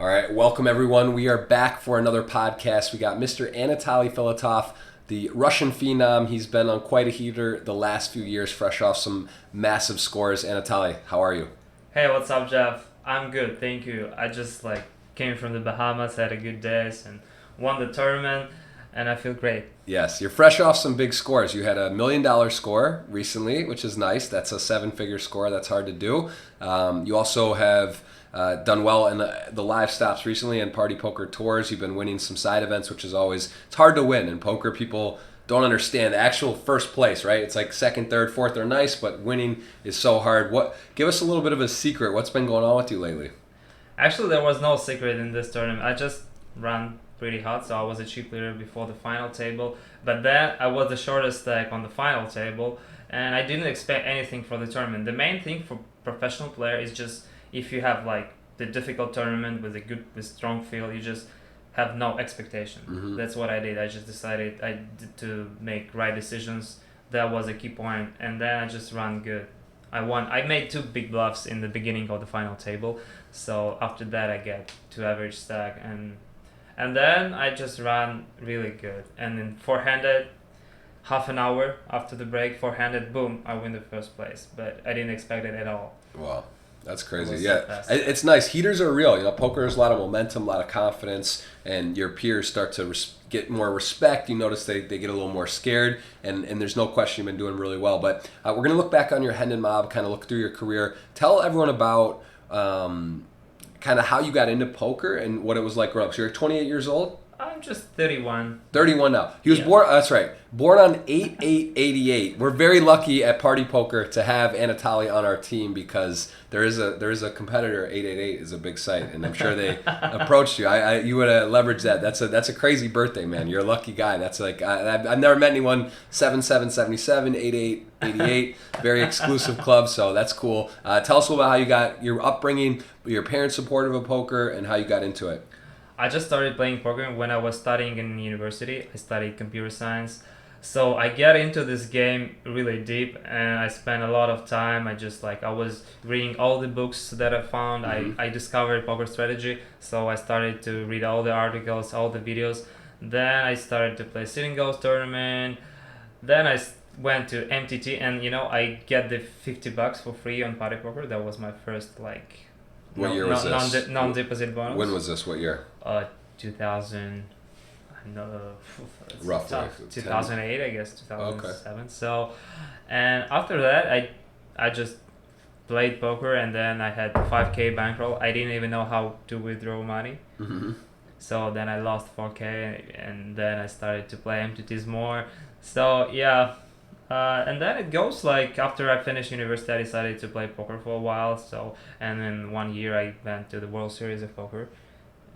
All right, welcome everyone. We are back for another podcast. We got Mr. Anatoly Filatov, the Russian phenom. He's been on quite a heater the last few years, fresh off some massive scores. Anatoly, how are you? Hey, what's up, Jeff? I'm good, thank you. I just came from the Bahamas, had a good days, and won the tournament, and I feel great. Yes, you're fresh off some big scores. You had $1 million score recently, which is nice. That's a 7-figure score. That's hard to do. You also have done well in the live stops recently and Partypoker tours. You've been winning some side events, which is always, it's hard to win in poker. People don't understand the actual first place, right? It's like second, third, fourth are nice, but winning is so hard. Give us a little bit of a secret. What's been going on with you lately? Actually, there was no secret in this tournament. I just ran pretty hot, so I was a chip leader before the final table. But then I was the shortest stack on the final table, and I didn't expect anything for the tournament. The main thing for professional player is just if you have the difficult tournament with strong field, you just have no expectation. Mm-hmm. That's what I did. I just decided to make right decisions. That was a key point, and then I just ran good. I won. I made 2 big bluffs in the beginning of the final table, so after that I get 2 average stack, and then I just ran really good. And then forehanded, half an hour after the break, forehanded, boom, I win the first place. But I didn't expect it at all. Wow. That's crazy. So it's nice. Heaters are real. Poker is a lot of momentum, a lot of confidence, and your peers start to get more respect. You notice they get a little more scared, and there's no question you've been doing really well. But we're going to look back on your Hendon Mob, kind of look through your career. Tell everyone about kind of how you got into poker and what it was like growing up. So you're 28 years old? I'm just 31. 31 now. He was born, that's right, born on 8/8/88. We're very lucky at Partypoker to have Anatoly on our team because there is a competitor. 888 is a big site, and I'm sure they approached you. You would have leveraged that. That's a crazy birthday, man.'re a lucky guy. That's I've never met anyone 7777, 8888. Very exclusive club, so that's cool. Tell us a little about how you got your upbringing, your parents supportive of poker, and how you got into it. I just started playing poker when I was studying in university. I studied computer science. So I get into this game really deep, and I spent a lot of time. I was reading all the books that I found. Mm-hmm. I discovered poker strategy. So I started to read all the articles, all the videos. Then I started to play Sitting Ghost tournament. Then I went to MTT, and I get the $50 for free on Partypoker. That was my first What year was this? Non-deposit bonus. When was this? What year? 2000. I know. Roughly. 2008, I guess. 2007. Okay. So, and after that, I just played poker, and then I had 5K bankroll. I didn't even know how to withdraw money. Mm-hmm. So then I lost 4K, and then I started to play MTTs more. So yeah. And then it goes after I finished university, I decided to play poker for a while. So, and then 1 year I went to the World Series of Poker,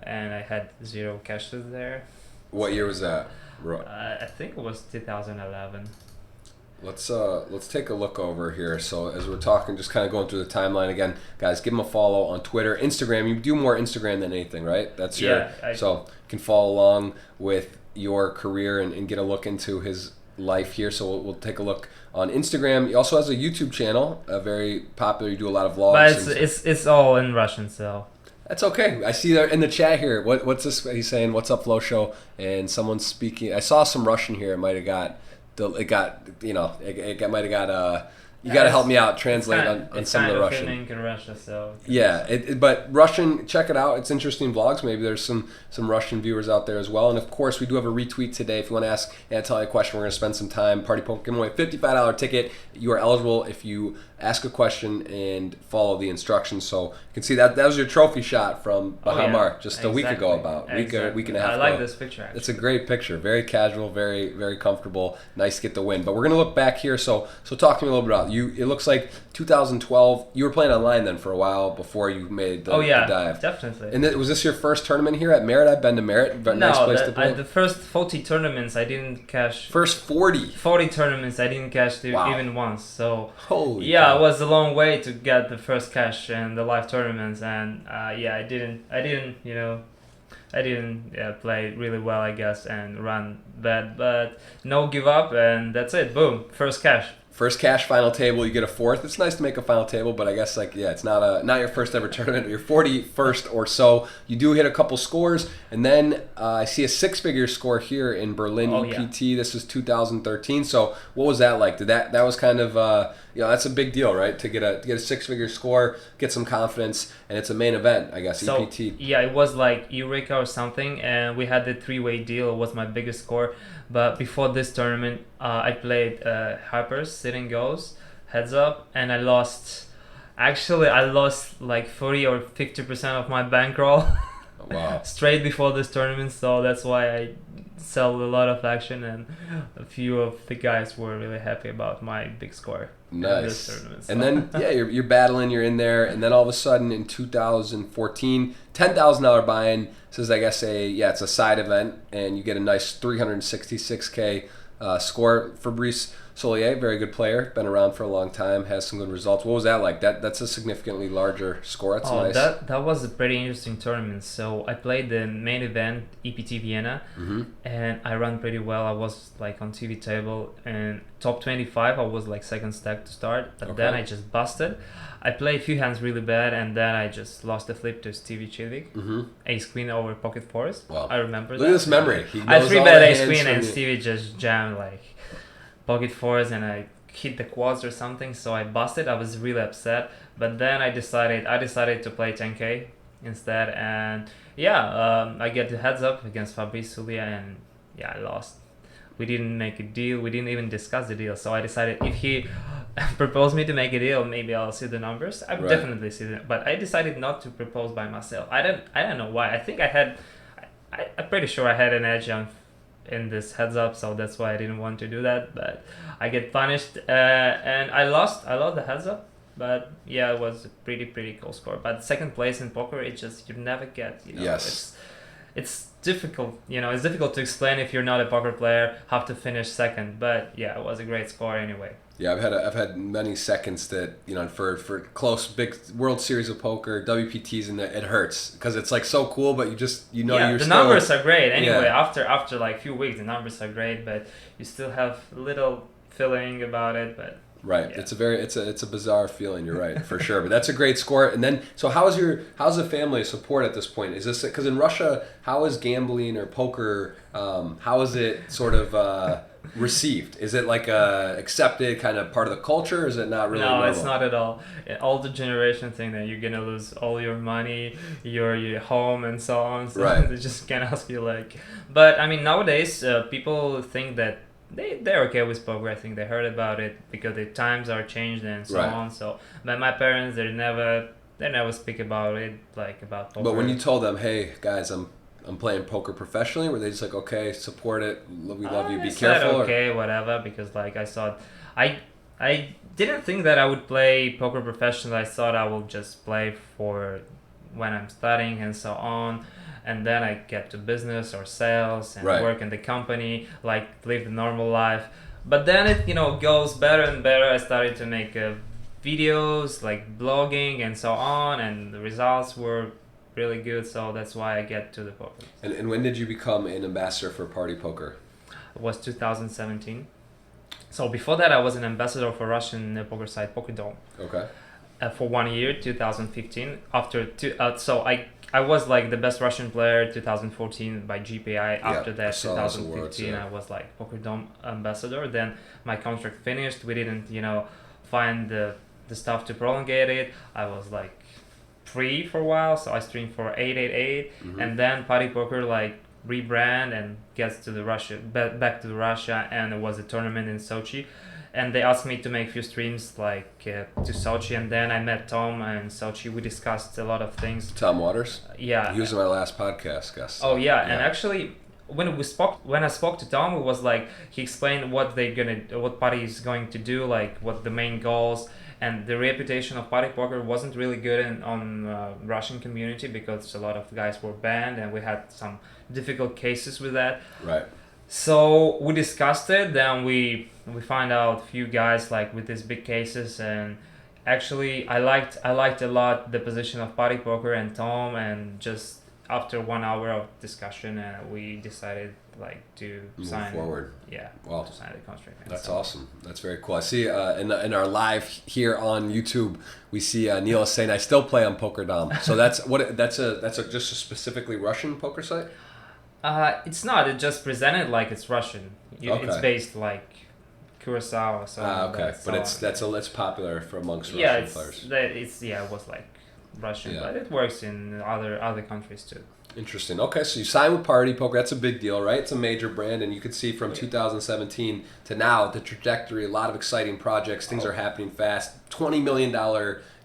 and I had 0 cashes there. What year was that? I think it was 2011. Let's take a look over here. So as we're talking, just kind of going through the timeline again, guys, give him a follow on Twitter, Instagram. You do more Instagram than anything, right? So you can follow along with your career and get a look into his life here. So we'll take a look on Instagram. He also has a YouTube channel, very popular. You do a lot of vlogs. But it's all in Russian, so that's okay. I see that in the chat here. What's this? He's saying, "What's up, Flow Show?" And someone's speaking. I saw some Russian here. It might have got. It might have got. You got to help me out, translate on some of the Russian. It's in Russia, so but Russian, check it out. It's interesting vlogs. Maybe there's some Russian viewers out there as well. And of course, we do have a retweet today. If you want to ask Anatoly a question, we're going to spend some time. Partypoker giving away $55 ticket. You are eligible if you ask a question and follow the instructions. So you can see that was your trophy shot from Bahamas just a week ago, about week and a half ago. I like this picture, actually. It's a great picture. Very casual, very, very comfortable. Nice to get the win. But we're going to look back here. So talk to me a little bit about you. It looks like 2012. You were playing online then for a while before you made the dive. Definitely. And was this your first tournament here at Merritt? I've been to Merritt. Nice place to play. The first 40 tournaments I didn't cash. First 40 tournaments I didn't cash even once. So holy it was a long way to get the first cash in the live tournaments, and I didn't play really well, I guess, and run bad, but no give up, and that's it. Boom, first cash. First cash final table, you get a fourth. It's nice to make a final table, but I guess it's not your first ever tournament. Your 41st or so. You do hit a couple scores, and then I see a six-figure score here in Berlin EPT. This is 2013. So what was that like? That was kind of that's a big deal, right? To get a six-figure score, get some confidence, and it's a main event, I guess. So, EPT. Yeah, it was like Eureka or something, and we had the three-way deal. It was my biggest score. But before this tournament, I played Harper's sitting goes heads up, and I lost. Actually, I lost like 40 or 50% of my bankroll. Wow. Straight before this tournament, so that's why I sold a lot of action, and a few of the guys were really happy about my big score. Nice. In this tournament, so. And then you're battling, you're in there, and then all of a sudden in 2014, $10,000 buy-in. Says it's a side event, and you get a nice 366K score. Fabrice Solier, very good player, been around for a long time, has some good results. What was that like? That's a significantly larger score. That's nice. That was a pretty interesting tournament. So I played the main event, EPT Vienna, and I ran pretty well. I was like on TV table, and top 25. I was like second stack to start, but then I just busted. I played a few hands really bad, and then I just lost the flip to Stevie Chivik. Ace queen over pocket fours. Wow. I remember Look at this memory. I 3-bet ace queen, and Stevie just jammed like pocket fours, and I hit the quads or something, so I busted. I was really upset, but then I decided to play 10K instead, and I get the heads up against Fabrice Soulier, and I lost. We didn't make a deal. We didn't even discuss the deal. So I decided if he proposed me to make a deal, maybe I'll see the numbers. I definitely see them, but I decided not to propose by myself. I don't know why. I think I'm pretty sure I had an edge in this heads up, so that's why I didn't want to do that. But I get punished, and I lost the heads up. But it was a pretty cool score. But second place in poker, it just you never get. Yes. It's difficult. It's difficult to explain if you're not a poker player how to finish second. But it was a great score anyway. Yeah, I've had many seconds that for close big World Series of Poker WPTs, and it hurts because it's like so cool, but you're the numbers are great anyway. After like few weeks, the numbers are great, but you still have a little feeling about it. But right, it's a bizarre feeling. You're right, for sure. But that's a great score. And then, so how's the family support at this point? Is this because in Russia, how is gambling or poker? How is it sort of received? Is it like accepted kind of part of the culture? Or is it not really? No, normal? It's not at all. All the generation thing that you're gonna lose all your money, your home, and so on. So they just can't ask you like. But I mean, nowadays people think that they're okay with poker. I think they heard about it because the times are changed and so on. So, but my parents, they never speak about it like about poker. But when you told them, hey guys, I'm playing poker professionally, were they just like, okay, support it, we love you, be careful? Okay, whatever, because like I thought, I didn't think that I would play poker professionally. I thought I will just play for when I'm studying and so on. And then I get to business or sales and work in the company, like live the normal life. But then it, goes better and better. I started to make videos, like blogging and so on, and the results were really good. So that's why I get to the poker. And when did you become an ambassador for Partypoker? It was 2017. So before that, I was an ambassador for Russian poker site PokerDome. Okay. For 1 year, 2015. I was like the best Russian player 2014 by GPI. After that, 2015, I was like PokerDome ambassador. Then my contract finished. We didn't, find the stuff to prolongate it. I was like free for a while, so I streamed for 888, and then Partypoker like rebrand and gets to the back to Russia, and it was a tournament in Sochi. And they asked me to make a few streams like to Sochi, and then I met Tom in Sochi. We discussed a lot of things. Tom Waters? Yeah. He was in my last podcast, guys. Oh yeah, and actually when I spoke to Tom, it was like he explained what Party is going to do, like what the main goals, and the reputation of Partypoker wasn't really good on Russian community because a lot of guys were banned, and we had some difficult cases with that. Right. So we discussed it, then we find out a few guys like with these big cases, and actually I liked a lot the position of Partypoker and Tom, and just after 1 hour of discussion, we decided like to Move sign forward. Yeah, Wow. to sign the contract. And That's so- awesome. That's very cool. I see in our live here on YouTube, we see Neil is saying I still play on PokerDom. So that's a just a specifically Russian poker site. It's not. It just presented like it's Russian. It's Okay. based like Curacao or something. Okay, like that. but it's popular for amongst Yeah, Russian players. it was like Russian, Yeah. but it works in other countries too. Interesting. Okay, so you signed with Partypoker. That's a big deal, right? It's a major brand, and you can see from 2017 to now the trajectory. A lot of exciting projects. Things are happening fast. $20 million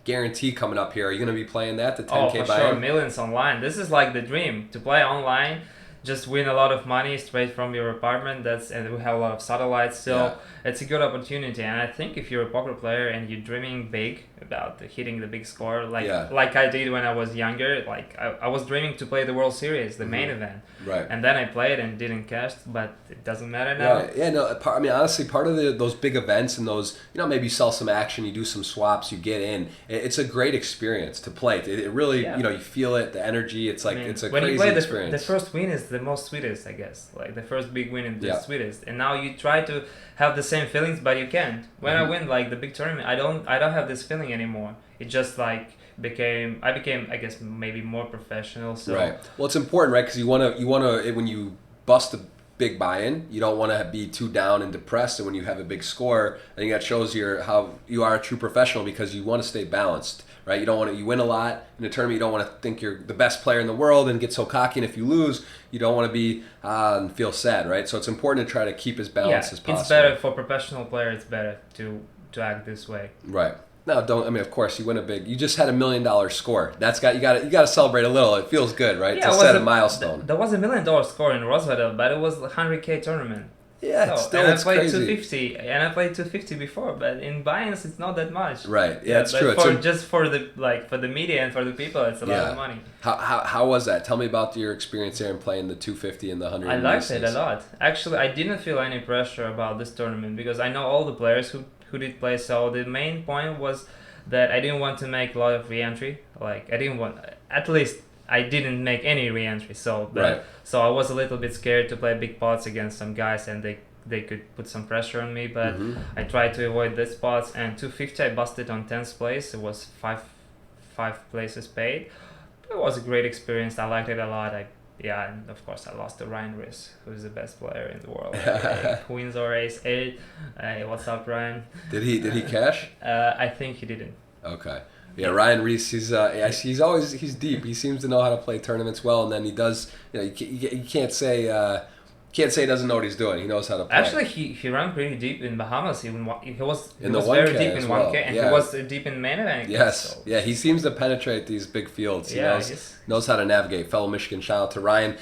guarantee coming up here. Are you going to be playing that? The 10K Oh, for buy-in? sure, millions online. This is like the dream to play online. Just win a lot of money straight from your apartment. And we have a lot of satellites, so Yeah. it's a good opportunity. And I think if you're a poker player and you're dreaming big about hitting the big score, like I did when I was younger, like I was dreaming to play the World Series, the main event, Right. and then I played and didn't cash, but it doesn't matter now. Right. Yeah. No. I mean, honestly, part of those big events and those, maybe you sell some action, you do some swaps, you get in. It's a great experience to play. It really, Yeah. you feel it, the energy. It's like it's a when crazy you play experience. the first win is the most sweetest, I guess. Like the first big win is the Yeah. sweetest, and now you try to have the same feelings, but you can't. When I win like the big tournament, I don't have this feeling anymore. It just like I became I guess maybe more professional. So Right. Well, it's important, right? Because you want to when you bust a big buy-in, you don't want to be too down and depressed. And when you have a big score, I think that shows how you are a true professional because you want to stay balanced, right? You don't want to. You win a lot in a tournament. You don't want to think you're the best player in the world and get so cocky. And if you lose, you don't want to be and feel sad, right? So it's important to try to keep as balanced as possible. it's better for professional player. It's better to act this way. Right. No, don't. I mean, of course, you win a big. You just had $1 million score. You got to celebrate a little. It feels good, right? Yeah, to it set was a milestone. There was $1 million score in Roswell, but it was a 100K tournament. Yeah, So, still and it's I played crazy. 250, and I played 250 before, but in buy-ins it's not that much. Right. Yeah, it's but true. For the media and for the people, it's a lot of money. How was that? Tell me about your experience there in playing the 250 and the 100. I liked it a lot. Actually, I didn't feel any pressure about this tournament because I know all the players who did play. So the main point was that I didn't want to make a lot of re-entry. Like I didn't want, at least I didn't make any re-entry. So Right. So I was a little bit scared to play big pots against some guys, and they could put some pressure on me. But I tried to avoid these spots. And 250, I busted on 10th place. It was five places paid. It was a great experience. I liked it a lot. And of course I lost to Ryan Riss, who's the best player in the world. Queens or Ace 8. What's up, Ryan? Did he cash? I think he didn't. Okay. Yeah, Ryan Reese. He's deep. He seems to know how to play tournaments well, and then he does. You can't say he doesn't know what he's doing. He knows how to play. Actually, he ran pretty deep in Bahamas. He was In the very 1K deep as in well. 1K, and Yeah. he was deep in main event. Yes. So. Yeah, he seems to penetrate these big fields. He he's- knows how to navigate. Fellow Michigan, shout out to Ryan.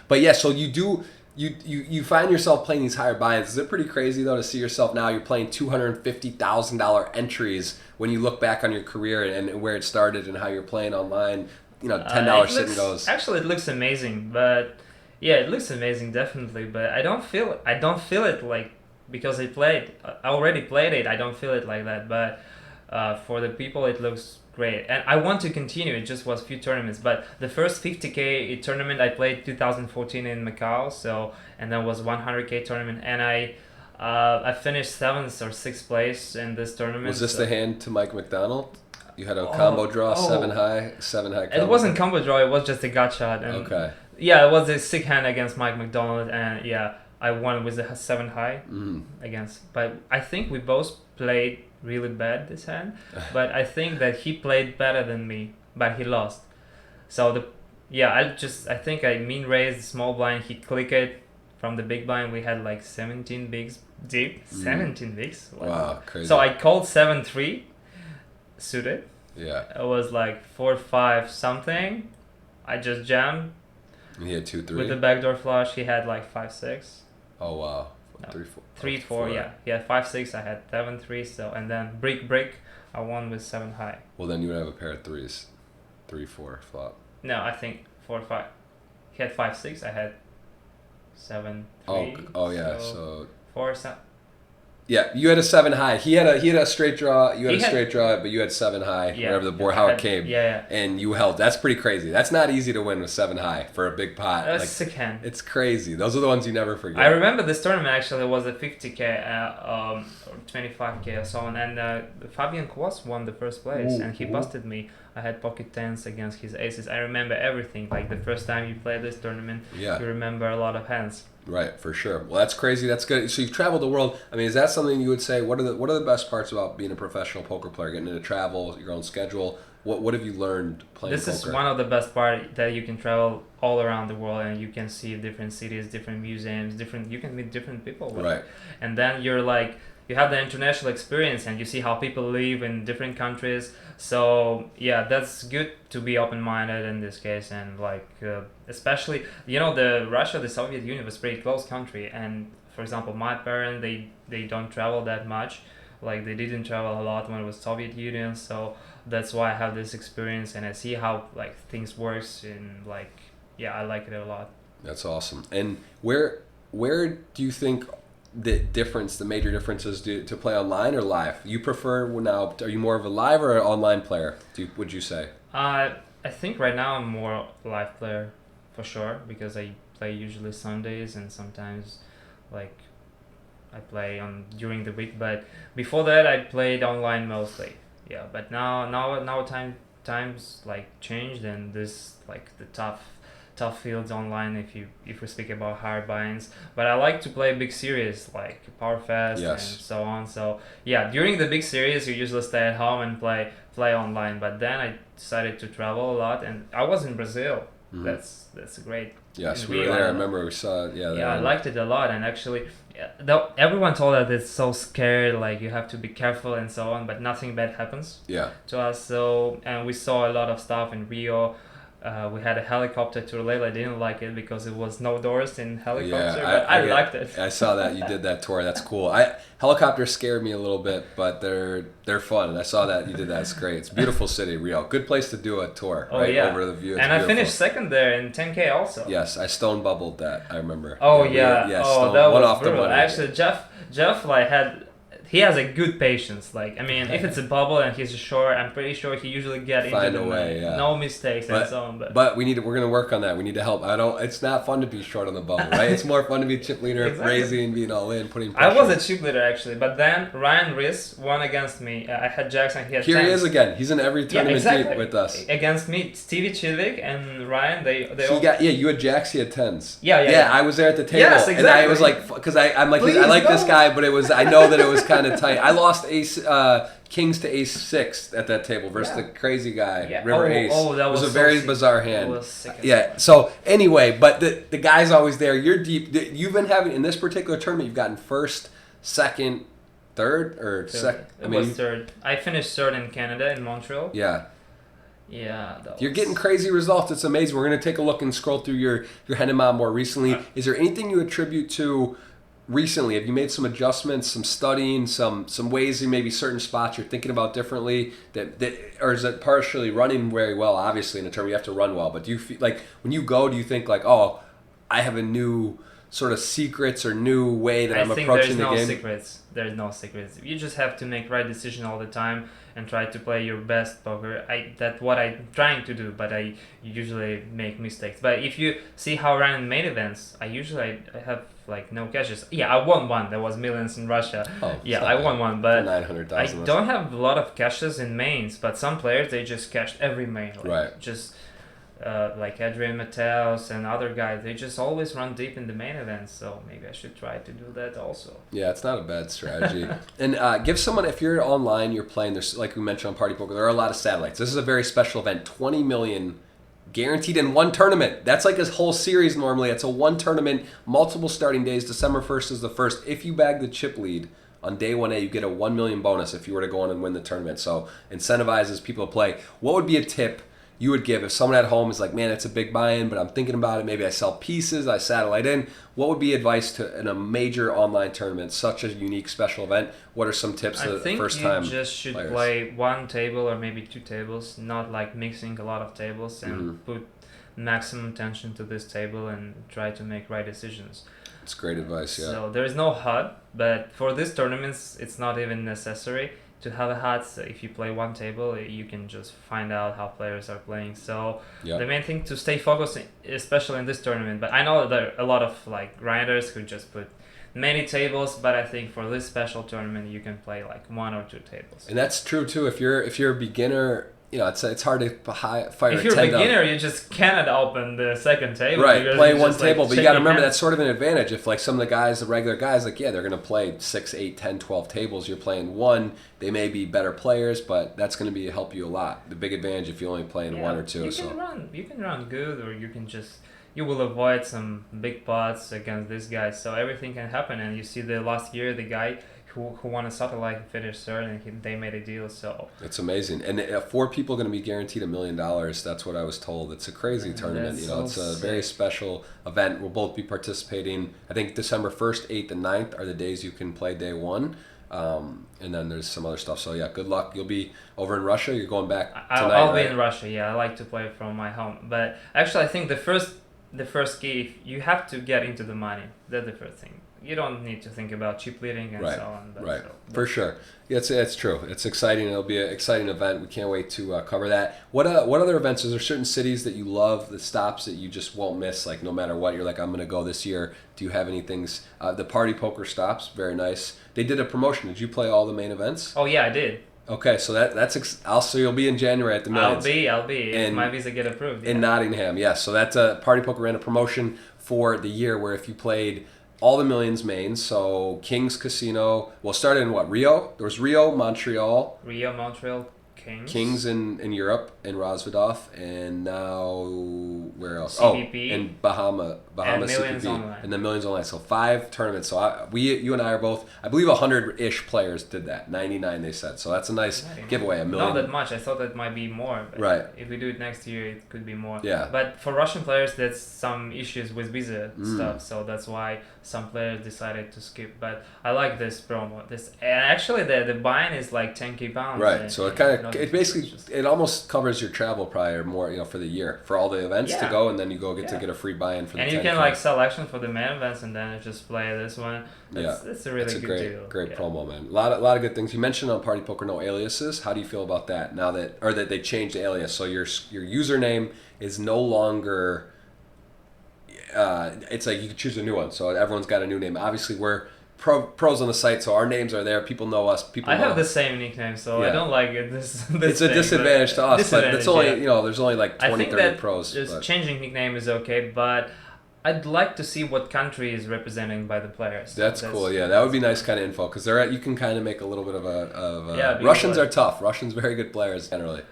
But yeah, so you do. You find yourself playing these higher buy-ins. Is it pretty crazy though to see yourself now? You're playing $250,000 entries when you look back on your career and where it started and how you're playing online. $10 sit and goes. Actually, it looks amazing, but yeah, it looks amazing definitely. But I don't feel it like because I already played it. I don't feel it like that. But for the people, it looks great, and I want to continue. It just was few tournaments, but the first 50K tournament I played 2014 in Macau. So and then was 100K tournament, and I finished 7th or 6th place in this tournament. Was this so. the hand to Mike McDonald? You had a combo draw, 7 high combo. It wasn't combo draw. It was just a gut shot. And Okay. Yeah, it was a sick hand against Mike McDonald, and yeah, I won with a 7 high against. But I think we both played really bad this hand. But I think that he played better than me, but he lost. So I think I mean raised small blind. He clicked it from the big blind. We had like 17 bigs deep. 17 bigs. Wow, crazy. So I called 7-3 suited. Yeah. It was like 4-5 something. I just jammed. He had 2-3. With the backdoor flush, he had like 5-6. Oh wow. No. 3-4. 3-4, yeah. He had 5-6. I had 7-3. So and then brick. I won with 7 high. Well, then you would have a pair of threes. 3-4 flop. No, I think 4-5. He had 5-6. I had 7-3. Oh yeah. So 4 7. Yeah, you had a 7 high. He had a straight draw. You had He a had- straight draw, but you had 7 high. Yeah, whatever the board, I how it had- came. yeah. And you held. That's pretty crazy. That's not easy to win with 7 high for a big pot. That's Like, sick hand. it's crazy. Those are the ones you never forget. I remember this tournament actually was a 50k or 25k or so on, and Fabian Kwas won the first place, and he busted me. I had pocket tens against his aces. I remember everything. Like the first time you played this tournament, Yeah. you remember a lot of hands. Right, for sure. Well, that's crazy. That's good. So you've traveled the world. I mean, is that something you would say? What are the best parts about being a professional poker player? Getting into travel, your own schedule. What have you learned playing This poker? is one of the best part that you can travel all around the world and you can see different cities, different museums, you can meet different people. Right. And then you're like, you have the international experience and you see how people live in different countries. So yeah, that's good to be open-minded in this case, and like especially the Russia, the Soviet Union was a pretty close country, and for example my parents they don't travel that much, like they didn't travel a lot when it was Soviet Union, so that's why I have this experience and I see how like things works, and like yeah, I like it a lot. That's awesome. And where do you think the major differences to play online or live? You prefer now? Are you more of a live or an online player? Would you say? I think right now I'm more live player for sure, because I play usually Sundays and sometimes like I play on during the week. But before that I played online mostly. Yeah, but now times like changed, and this like the tough fields online if we speak about hard buy-ins. But I like to play big series like Power Fest and so on. So yeah, during the big series you usually stay at home and play online. But then I decided to travel a lot, and I was in Brazil. Mm-hmm. That's great. Yes, we were there. I remember we saw it. Yeah, I liked it a lot, and actually, though everyone told us it's so scared, like you have to be careful and so on, but nothing bad happens to us. So, and we saw a lot of stuff in Rio. We had a helicopter tour. Layla didn't like it because it was no doors in helicopter, but I liked it. I saw that you did that tour. That's cool. Helicopters scared me a little bit, but they're fun. And I saw that you did that. It's great. It's a beautiful city, Rio. Good place to do a tour. Oh right? yeah, Over the view. It's and beautiful. I finished second there in 10K also. Yes, I stone bubbled that. I remember. Oh yeah. That was off brutal. the money. Actually, Jeff like he has a good patience. Like, I mean, if it's a bubble and he's short, I'm pretty sure he usually get Find into a way, yeah. no mistakes and so on. But we're gonna work on that. We need to help. It's not fun to be short on the bubble, right? It's more fun to be chip leader, Exactly. raising, being all in, putting pressure. I was a chip leader actually, but then Ryan Riss won against me. I had Jackson, he had Here 10s. he is again. He's in every tournament deep with us. Against me, Stevie Chidwick and Ryan, You had Jacks, he had 10s. Yeah. I was there at the table. Yes, And I exactly. was like, because I'm like, Please I like go. this guy, but I know that it was kind of tight. I lost ace, kings to ace 6 at that table versus the crazy guy, River Ace. That it was a so very sick. bizarre hand. It was sick as Yeah. So anyway, but the guy's always there. You're deep. You've been having in this particular tournament. You've gotten first, second, third, or second. It was third. I finished third in Canada in Montreal. Yeah. Yeah. You're getting crazy results. It's amazing. We're gonna take a look and scroll through your Henneman more recently. Is there anything you attribute to recently? Have you made some adjustments, some studying, some ways in maybe certain spots you're thinking about differently or is it partially running very well? Obviously in a tournament you have to run well, but do you feel like when you go, do you think like, oh, I have a new sort of secrets or new way that I'm approaching the game? There's no secrets. You just have to make right decision all the time and try to play your best poker. That's what I'm trying to do, but I usually make mistakes. But if you see how I run in main events, I have like no cashes. Yeah, I won one. There was millions in Russia. Oh, yeah, I won one, but 900,000. I don't have a lot of cashes in mains. But some players they just cashed every main. Like, right. Just. Like Adrian Mateos and other guys, they just always run deep in the main events, so maybe I should try to do that also. Yeah, it's not a bad strategy. And give someone, if you're online, you're playing, there's like we mentioned on Partypoker, there are a lot of satellites. This is a very special event, 20 million guaranteed in one tournament. That's like a whole series normally. It's a one tournament, multiple starting days. December 1st is the first. If you bag the chip lead on day 1A, you get a 1 million bonus if you were to go on and win the tournament. So incentivizes people to play. What would be a tip you would give if someone at home is like, man, it's a big buy-in, but I'm thinking about it. Maybe I sell pieces, I satellite in. What would be advice in a major online tournament, such a unique special event? What are some tips for first time you just should players? Play one table or maybe two tables, not like mixing a lot of tables, and put maximum attention to this table and try to make right decisions. It's great advice, yeah. So there is no HUD, but for these tournaments, it's not even necessary to have a HUD. So if you play one table, you can just find out how players are playing. So the main thing to stay focused, especially in this tournament. But I know there are a lot of like grinders who just put many tables, but I think for this special tournament, you can play like 1 or 2 tables. And that's true too. If you're a beginner, you know, it's hard to fire if you're a beginner, you just cannot open the second table. Right, play one table, like, but you got to remember that's sort of an advantage. If like some of the guys, the regular guys, like they're going to play 6, 8, 10, 12 tables. You're playing 1. They may be better players, but that's going to help you a lot. The big advantage if you're only playing 1 or 2. You can run good, or you will avoid some big pots against this guy. So everything can happen. And you see the last year, the guy who won a satellite finished third, and they made a deal. So it's amazing. And 4 people are going to be guaranteed $1 million. That's what I was told. It's a crazy tournament. You know, it's a very special event. We'll both be participating. I think December 1st, 8th, and 9th are the days you can play day 1. And then there's some other stuff. So yeah, good luck. You'll be over in Russia. You're going back tonight. I'll be in Russia. Yeah, I like to play from my home. But actually, I think the first key, you have to get into the money. That's the first thing. You don't need to think about chip leading and so on. Right, for sure. Yeah, it's true. It's exciting. It'll be an exciting event. We can't wait to cover that. What other events? Is there certain cities that you love, the stops that you just won't miss? Like no matter what, you're like, I'm going to go this year. Do you have any things? The Partypoker stops, very nice. They did a promotion. Did you play all the main events? Oh yeah, I did. Okay, so that's also you'll be in January at the Millions. I'll be if my visa get approved. In Nottingham, yes. So that's Partypoker ran a promotion for the year where if you played all the Millions mains, so King's Casino. Well, started in what? Rio? There was Rio, Montreal, Kings in Europe, in Rosvadov, and now where else? CPP. And Bahamas and Millions CPP, Online. and the Millions Online. So 5 tournaments. So you and I are both, I believe 100-ish players did that. 99 they said. So that's a nice giveaway. $1 million. Not that much. I thought that might be more. But right. If we do it next year, it could be more. Yeah. But for Russian players, there's some issues with visa stuff. So that's why some players decided to skip. But I like this promo. Actually the buy-in is like 10k pounds. Right. So it basically it almost covers your travel probably or more, you know, for the year for all the events to go, and then you get a free buy-in for the 10K. And you can like selection for the main events and then just play this one. It's a really good deal. Great promo, man. A lot of good things. You mentioned on Partypoker no aliases. How do you feel about that now that they changed the alias? So your username is no longer. It's like you can choose a new one. So everyone's got a new name. Obviously, we're pros on the site, so our names are there. People know us. I have the same nickname, so I don't like it. It's a disadvantage to us, but it's only there's only like 20, 30 pros. Just changing nickname is okay, but I'd like to see what country is represented by the players. That's cool. Yeah, that would be nice kind of info because you can kind of make a little bit of a. Russians are tough. Russians very good players generally.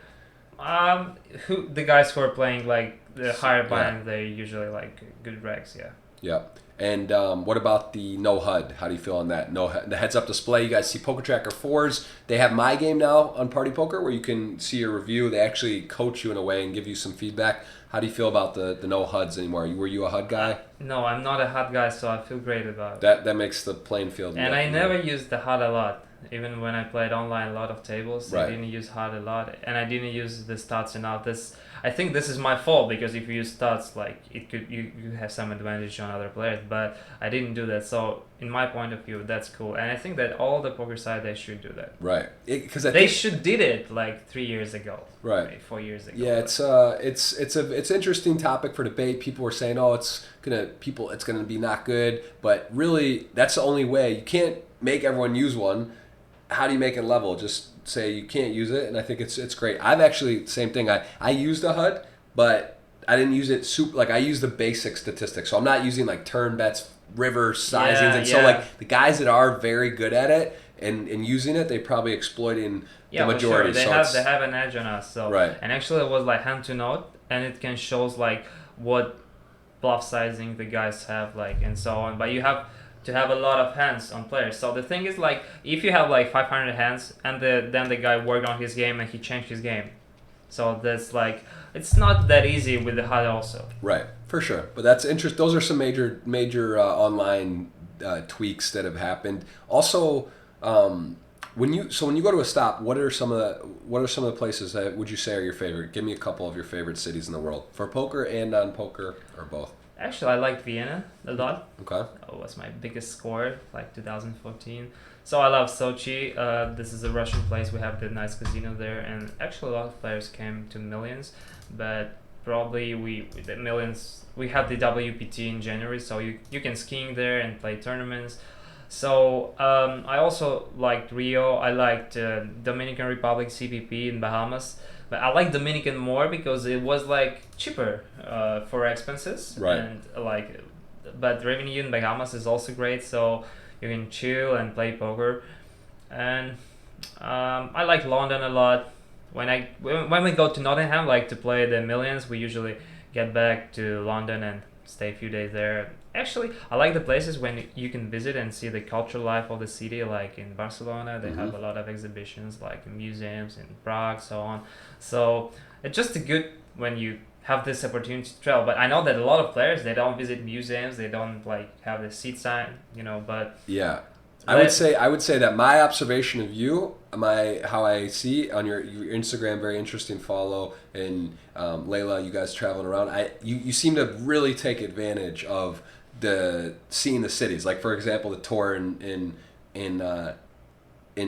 The guys who are playing like the higher buy-in, they usually like good regs. Yeah. Yeah. And what about the no HUD? How do you feel on that? The heads-up display. You guys see Poker Tracker 4s. They have My Game now on Partypoker where you can see your review. They actually coach you in a way and give you some feedback. How do you feel about the no HUDs anymore? Were you a HUD guy? No, I'm not a HUD guy, so I feel great about it. That makes the playing field. And I never used the HUD a lot. Even when I played online a lot of tables, I didn't use HUD a lot, and I didn't use the stats enough. I think this is my fault because if you use stats, like you have some advantage on other players, but I didn't do that. So in my point of view, that's cool, and I think that all the poker sites they should do that. Right, because they should did it like 3 years ago. Right, 4 years ago. Yeah, it's an interesting topic for debate. People were saying, oh, it's gonna be not good, but really that's the only way. You can't make everyone use one. How do you make it level? Just say you can't use it, and I think it's great. I've actually same thing. I used a HUD, but I didn't use it I used the basic statistics. So I'm not using like turn bets, river sizings, so like the guys that are very good at it and using it, they probably exploiting the majority. For sure. They have an edge on us. So and actually it was like hand to note, and it can shows like what bluff sizing the guys have like and so on. But you have to have a lot of hands on players. So the thing is like if you have like 500 hands and then the guy worked on his game and he changed his game. So that's like it's not that easy with the HUD also. Right, for sure. But that's interesting. Those are some major online tweaks that have happened. Also, when you go to a stop, what are some of the places that would you say are your favorite? Give me a couple of your favorite cities in the world for poker and non-poker or both. Actually, I liked Vienna a lot. Okay. It was my biggest score, like 2014. So I love Sochi. This is a Russian place. We have the nice casino there, and actually a lot of players came to Millions, but probably the Millions. We have the WPT in January, so you can skiing there and play tournaments. So I also liked Rio. I liked Dominican Republic CPP in Bahamas. But I like Dominican more because it was like cheaper for expenses. Right. And like, but revenue in Bahamas is also great, so you can chill and play poker. And I like London a lot. When we go to Nottingham, like to play the Millions, we usually get back to London and stay a few days there. Actually, I like the places when you can visit and see the cultural life of the city. Like in Barcelona, they have a lot of exhibitions, like in museums in Prague, so on. So it's just a good when you have this opportunity to travel. But I know that a lot of players, they don't visit museums, they don't like have the seat sign, but yeah. I would say that my observation of you, how I see on your Instagram, very interesting follow, and Layla, you guys traveling around. You seem to really take advantage of seeing the cities. Like for example, the tour in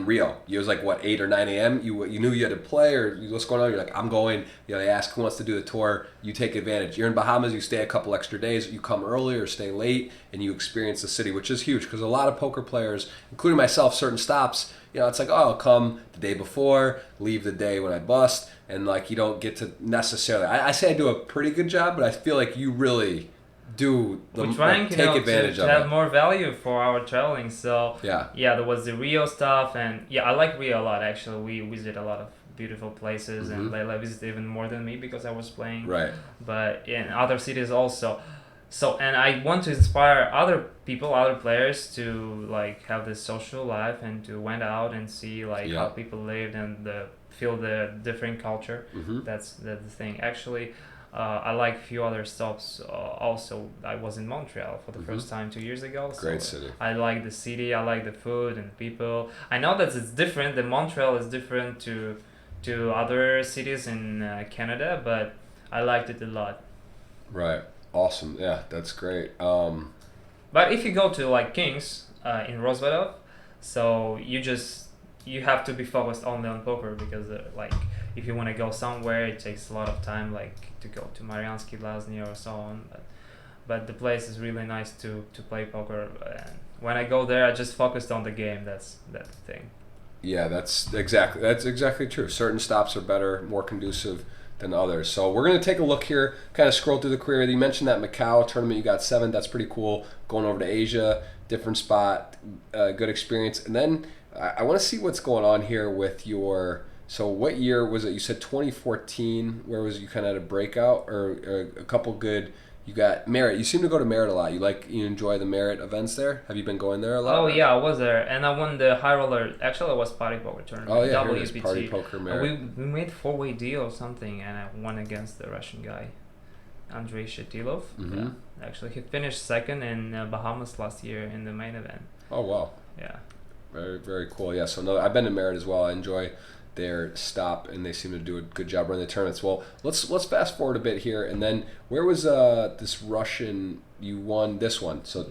Rio. It was like what 8 or 9 a.m. You knew you had to play or what's going on. You're like, I'm going. They ask who wants to do the tour. You take advantage. You're in Bahamas. You stay a couple extra days. You come early or stay late, and you experience the city, which is huge because a lot of poker players, including myself, certain stops. It's like, I'll come the day before, leave the day when I bust, and like you don't get to necessarily. I say I do a pretty good job, but I feel like you really do we're trying take advantage to of have it. more value for our traveling. So yeah, there was the Rio stuff, and I like Rio a lot. Actually, we visit a lot of beautiful places, and Layla visited even more than me because I was playing. Right. But in other cities also. So and I want to inspire other people, other players to like have this social life and to went out and see like how people lived and feel the different culture. That's the thing. Actually. I like a few other stops also. I was in Montreal for the first time 2 years ago. Great city. I like the city. I like the food and people. I know that it's different. The Montreal is different to other cities in Canada, but I liked it a lot. Right. Awesome. Yeah, that's great. But if you go to like Kings in Rosvadov, so you have to be focused only on poker because like if you want to go somewhere, it takes a lot of time, like to go to Mariansky Lazny or so on. But the place is really nice to play poker. And when I go there, I just focused on the game. That's the thing. Yeah, that's exactly true. Certain stops are better, more conducive than others. So we're going to take a look here, kind of scroll through the career. You mentioned that Macau tournament, you got 7th. That's pretty cool. Going over to Asia, different spot, good experience. And then I want to see what's going on here with your. So what year was it? You said 2014. Where was you kind of at a breakout or a couple good? You got Merit. You seem to go to Merit a lot. You enjoy the Merit events there. Have you been going there a lot? Oh yeah, I was there, and I won the high roller. Actually, it was Partypoker tournament. Oh yeah, WPT. here it is, Partypoker Merit. We made 4-way deal or something, and I won against the Russian guy, Andrei Shatilov. Yeah, actually, he finished second in Bahamas last year in the main event. Oh wow. Yeah. Very very cool. Yeah. So no, I've been to Merit as well. I enjoy their stop, and they seem to do a good job running the tournaments. Well, let's fast forward a bit here, and then where was this Russian? You won this one. So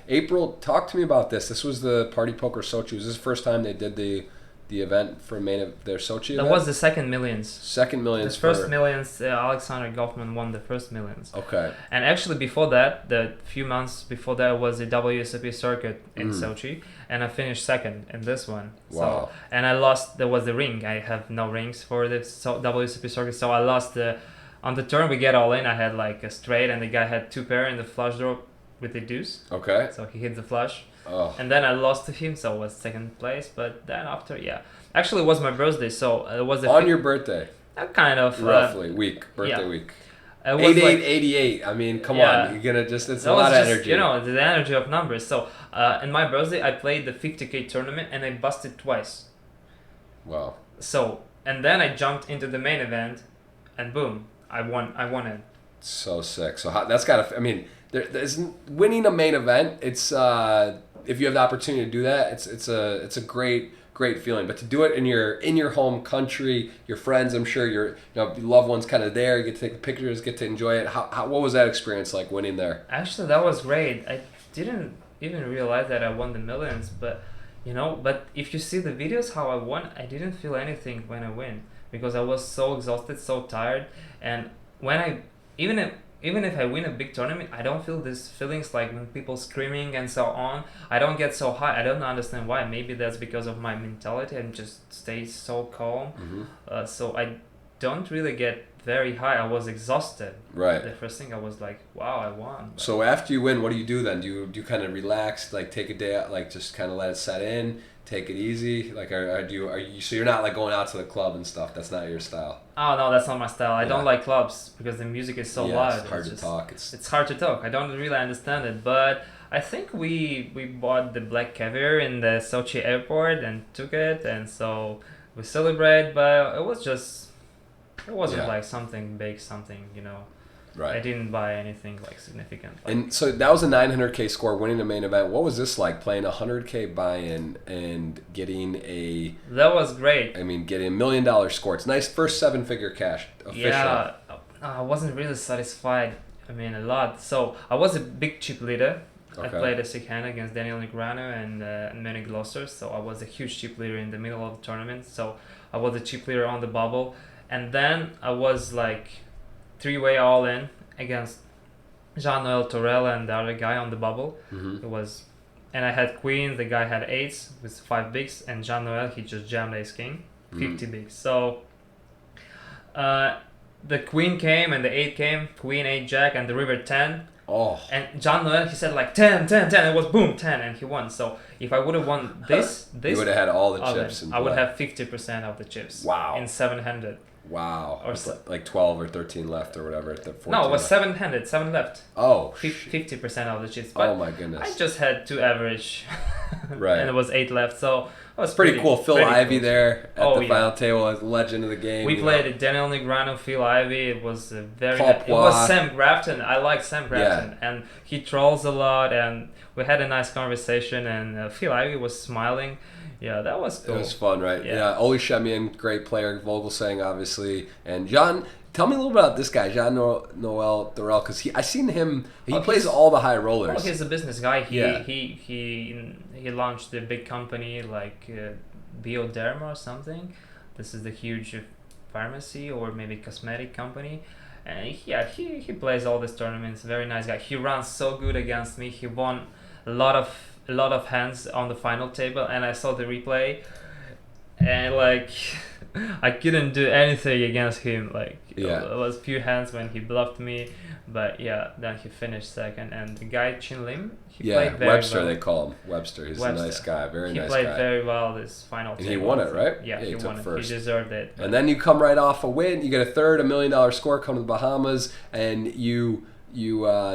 April. Talk to me about this. This was the Partypoker Sochi. Was this the first time they did the event for their Sochi event? That was the second Millions. Second Millions. The first Millions, Alexander Goffman won the first Millions. Okay. And actually before that, the few months before that was the WSOP circuit in Sochi, and I finished second in this one. Wow. So, and I lost, there was the ring. I have no rings for the WSOP circuit, so I lost on the turn we get all in, I had like a straight, and the guy had 2 pair in the flush draw with the deuce. Okay. So he hit the flush. Oh. And then I lost to him, so I was second place. But then after, actually it was my birthday, so it was on your birthday. Kind of roughly birthday week. 8888. I mean, come on, you're gonna it's a lot of energy. The energy of numbers. So in my birthday, I played the 50K tournament and I busted twice. Wow. So and then I jumped into the main event, and boom, I won it. So sick. So that's gotta. I mean, there's winning a main event. It's if you have the opportunity to do that, it's a great great feeling. But to do it in your home country, your friends, I'm sure your loved ones kind of there. You get to take the pictures, get to enjoy it. What was that experience like winning there? Actually, that was great. I didn't even realize that I won the millions, but but if you see the videos how I won, I didn't feel anything when I win because I was so exhausted, so tired, and when I even if I win a big tournament, I don't feel these feelings like when people screaming and so on. I don't get so high. I don't understand why. Maybe that's because of my mentality and just stay so calm. So I don't really get very high. I was exhausted. Right. The first thing I was like, wow, I won. But So after you win, what do you do then? Do you kind of relax, like take a day out, like just kind of let it set in, take it easy? Like are you so you're not like going out to the club and stuff? That's not your style. oh no, that's not my style. I Yeah. don't like clubs because the music is so loud. It's hard to just- talk. It's hard to talk. I don't really understand it, but I think we bought the black caviar in the Sochi airport and took it, and so we celebrate. But it wasn't Yeah. like something big, something I Right. didn't buy anything like significant. Like, And so that was a 900K score, winning the main event. What was this like, playing a 100K buy-in and getting that was great. getting $1 million score? It's nice, first 7-figure cash official. Yeah, I wasn't really satisfied. A lot. So I was a big chip leader. I Okay. played a sick hand against Daniel Negreanu and Manny Glosser, so I was a huge chip leader in the middle of the tournament. So I was a chip leader on the bubble, and then I was like 3-way all in against Jean-Noël Torel and the other guy on the bubble. Mhm. It was, and I had queens. The guy had eights with 5 bigs, and Jean-Noël he just jammed ace king, 50 bigs. So the queen came and the 8 came, queen 8 jack and the river 10. Oh. And Jean-Noël he said like 10, 10, 10. It was boom 10, and he won. So if I would have won this, You would have had all the of it, chips in I would play. have 50% of the chips. Wow. In 700. Wow. Or With so- like 12 or 13 left or whatever at the 14. No, it was left. 700, 7 left. Oh. 50% of the chips. But Oh my goodness. I just had 2 average. Right. And it was 8 left. So it was Pretty cool. Phil pretty Ivey cool. there at Oh, the yeah. final table as legend of the game. We you played know. Daniel Negreanu, Phil Ivey. It was a very Paul it was Poit. Sam Grafton. I like Sam Grafton, and he trolls a lot. And we had a nice conversation. And Phil Ivey was smiling. Yeah, that was cool. It was fun, right? Yeah. Yeah. Oli Shemian, great player. Vogelsang, obviously. And John, tell me a little bit about this guy, Jean-Noël Torel, because I seen him. He Oh, plays he's- all the high rollers. Well, he's a business guy. Yeah. He launched a big company like Bioderma or something. This is the huge pharmacy or maybe cosmetic company. And yeah, he plays all these tournaments. Very nice guy. He runs so good against me. He won a lot of hands on the final table, and I saw the replay, and like I couldn't do anything against him. Like Yeah. it was few hands when he bluffed me, but yeah, then he finished second. And the guy Chin Lim, he Yeah, played very Webster, well. they call him. Webster. He's a Webster. nice guy. Very He nice played guy. very well this final And he table. won it, right? Yeah, Yeah, he he took won it. first. He deserved it. And then you come right off a win. You get a third, $1 million score, come to the Bahamas, and you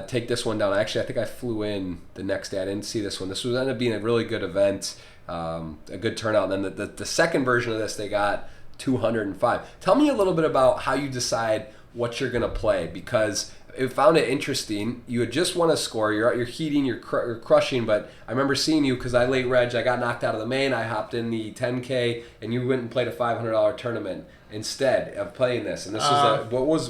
take this one down. Actually, I think I flew in the next day. I didn't see this one. This was ended up being a really good event, a good turnout. And then the second version of this, they got 205. Tell me a little bit about how you decide what you're going to play, because I found it interesting. You had just won a score. You're heating, you're crushing. But I remember seeing you because I late reg. I got knocked out of the main. I hopped in the 10K, and you went and played a $500 tournament instead of playing this. And this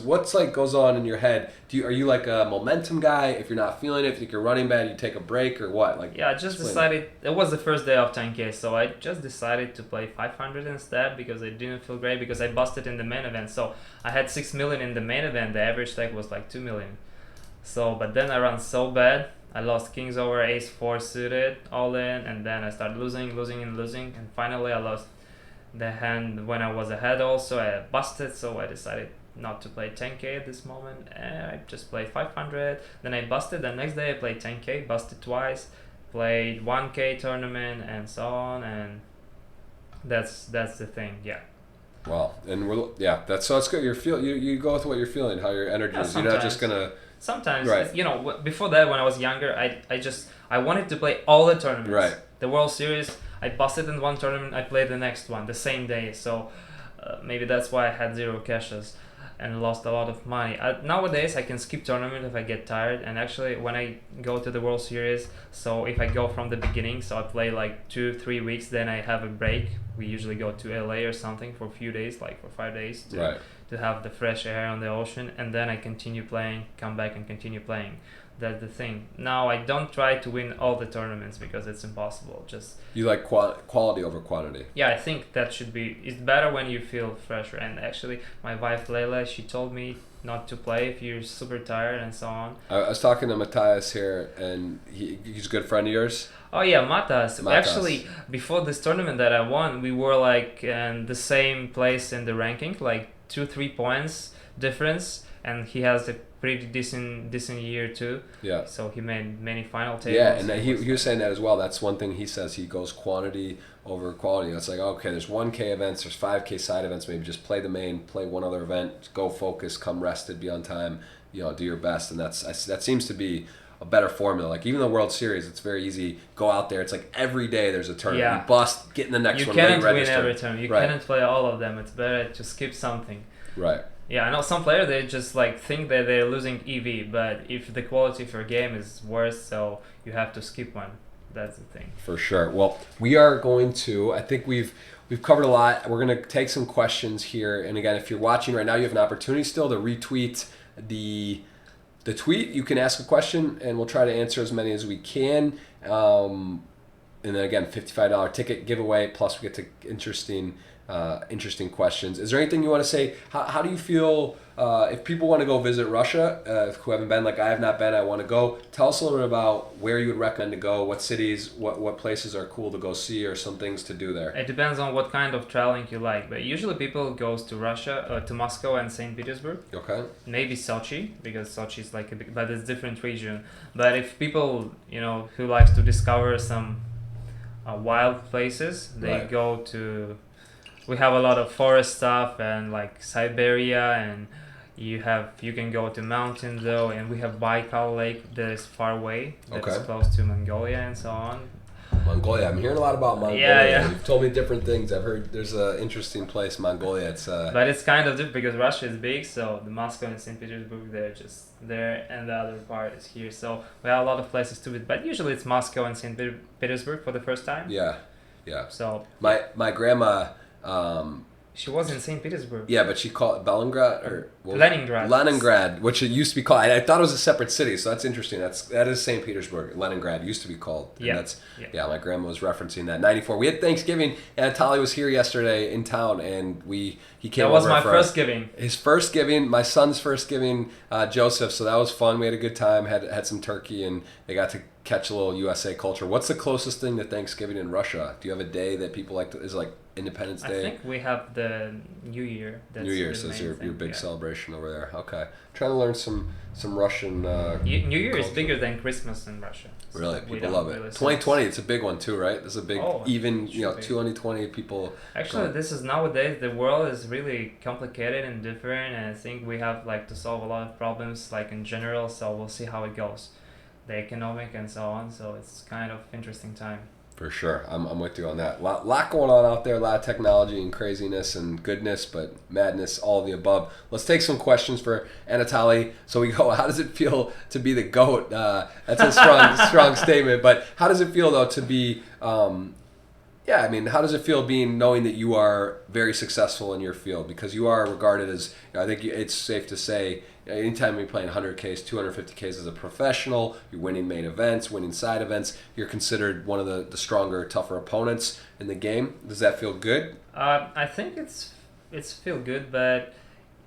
what's like goes on in your head? Are you like a momentum guy? If you're not feeling it, if you're running bad, you take a break or what? Like Yeah, I just explain decided it was the first day of 10K, so I just decided to play 500 instead because I didn't feel great because I busted in the main event. So I had 6 million in the main event. The average stack was like 2 million. So, but then I ran so bad. I lost kings over ace 4 suited all in, and then I started losing, and finally I lost the hand when I was ahead. Also, I busted, so I decided not to play 10K at this moment, and I just played 500. Then I busted. The next day I played 10K, busted twice, played 1K tournament, and so on. And that's the thing. Yeah. Well, and that's so it's good. You go with what you're feeling, how your energy Yeah, is. You're not just sometimes. gonna Sometimes, Right. before that, when I was younger, I wanted to play all the tournaments. Right. The World Series, I busted in one tournament, I played the next one the same day. So maybe that's why I had 0 cashes. and lost a lot of money. Nowadays I can skip tournament if I get tired, and actually when I go to the World Series, so if I go from the beginning, so I play like 2-3 weeks, then I have a break. We usually go to LA or something for a few days, like for 5 days to have the fresh air on the ocean, and then I continue playing, come back and continue playing. That's the thing. Now I don't try to win all the tournaments because it's impossible. Just you like quality over quantity. Yeah, I think that should be. It's better when you feel fresher. And actually, my wife Leila, she told me not to play if you're super tired and so on. I was talking to Matthias here, and he's a good friend of yours. Oh yeah, Matas. Actually, before this tournament that I won, we were like in the same place in the ranking, like 2-3 points difference, and he has a pretty decent year too. Yeah. So he made many final tables. Yeah, and he was saying that as well. That's one thing he says. He goes quantity over quality. It's like, okay, there's 1K events, there's 5K side events. Maybe just play the main, play one other event, go focus, come rested, be on time. Do your best, and that seems to be a better formula. Like even the World Series, it's very easy. Go out there. It's like every day there's a tournament. Yeah. You bust, get in the next one. You cannot win register. every time. You cannot play all of them. It's better to skip something. Right. Yeah, I know some players, they just like think that they're losing EV, but if the quality of your game is worse, so you have to skip one. That's the thing. For sure. Well, we are going to, I think we've covered a lot. We're going to take some questions here. And again, if you're watching right now, you have an opportunity still to retweet the tweet. You can ask a question and we'll try to answer as many as we can. And then again, $55 ticket giveaway, plus we get to interesting questions. Is there anything you want to say? How do you feel if people want to go visit Russia, who haven't been, like I have not been, I want to go? Tell us a little bit about where you would recommend to go, what cities, what places are cool to go see, or some things to do there. It depends on what kind of traveling you like, but usually people goes to Russia, to Moscow and St. Petersburg. Okay. Maybe Sochi, because Sochi is like a big, but it's different region. But if people, who likes to discover some wild places, they go to. We have a lot of forest stuff and like Siberia, and you can go to mountains though, and we have Baikal Lake that is far away, that's close to Mongolia and so on. Mongolia, I'm hearing a lot about Mongolia. Yeah. You've told me different things. I've heard there's an interesting place, Mongolia. It's but it's kind of different because Russia is big, so the Moscow and St. Petersburg, they're just there, and the other part is here. So we have a lot of places to visit, but usually it's Moscow and St. Petersburg for the first time. Yeah. So my grandma. She was in St. Petersburg. Yeah, but she called it Leningrad or Leningrad, which it used to be called. I thought it was a separate city, so that's interesting. That is St. Petersburg. Leningrad used to be called. And my grandma was referencing that. 94. We had Thanksgiving. Anatoly was here yesterday in town, and he came. That was my first giving. His first giving, my son's first giving, Joseph. So that was fun. We had a good time. Had some turkey, and they got to catch a little USA culture. What's the closest thing to Thanksgiving in Russia? Do you have a day that people like is like Independence Day? I think we have the New Year. New Year, so it's your big celebration over there. Okay. Trying to learn some Russian New Year culture. is bigger than Christmas in Russia. So really? People love it. 2020, it's a big one too, right? There's a big, 2020 people. Actually, this is nowadays, the world is really complicated and different, and I think we have like to solve a lot of problems like in general, so we'll see how it goes. The economic and so on, so it's kind of interesting time. For sure. I'm with you on that. Lot going on out there, a lot of technology and craziness and goodness, but madness, all of the above. Let's take some questions for Anatoly. So we go, how does it feel to be the GOAT? That's a strong statement, but how does it feel, though, to be, how does it feel knowing that you are very successful in your field? Because you are regarded as, I think it's safe to say, anytime you're playing 100Ks, 250Ks as a professional, you're winning main events, winning side events, you're considered one of the stronger, tougher opponents in the game. Does that feel good? I think it's feel good, but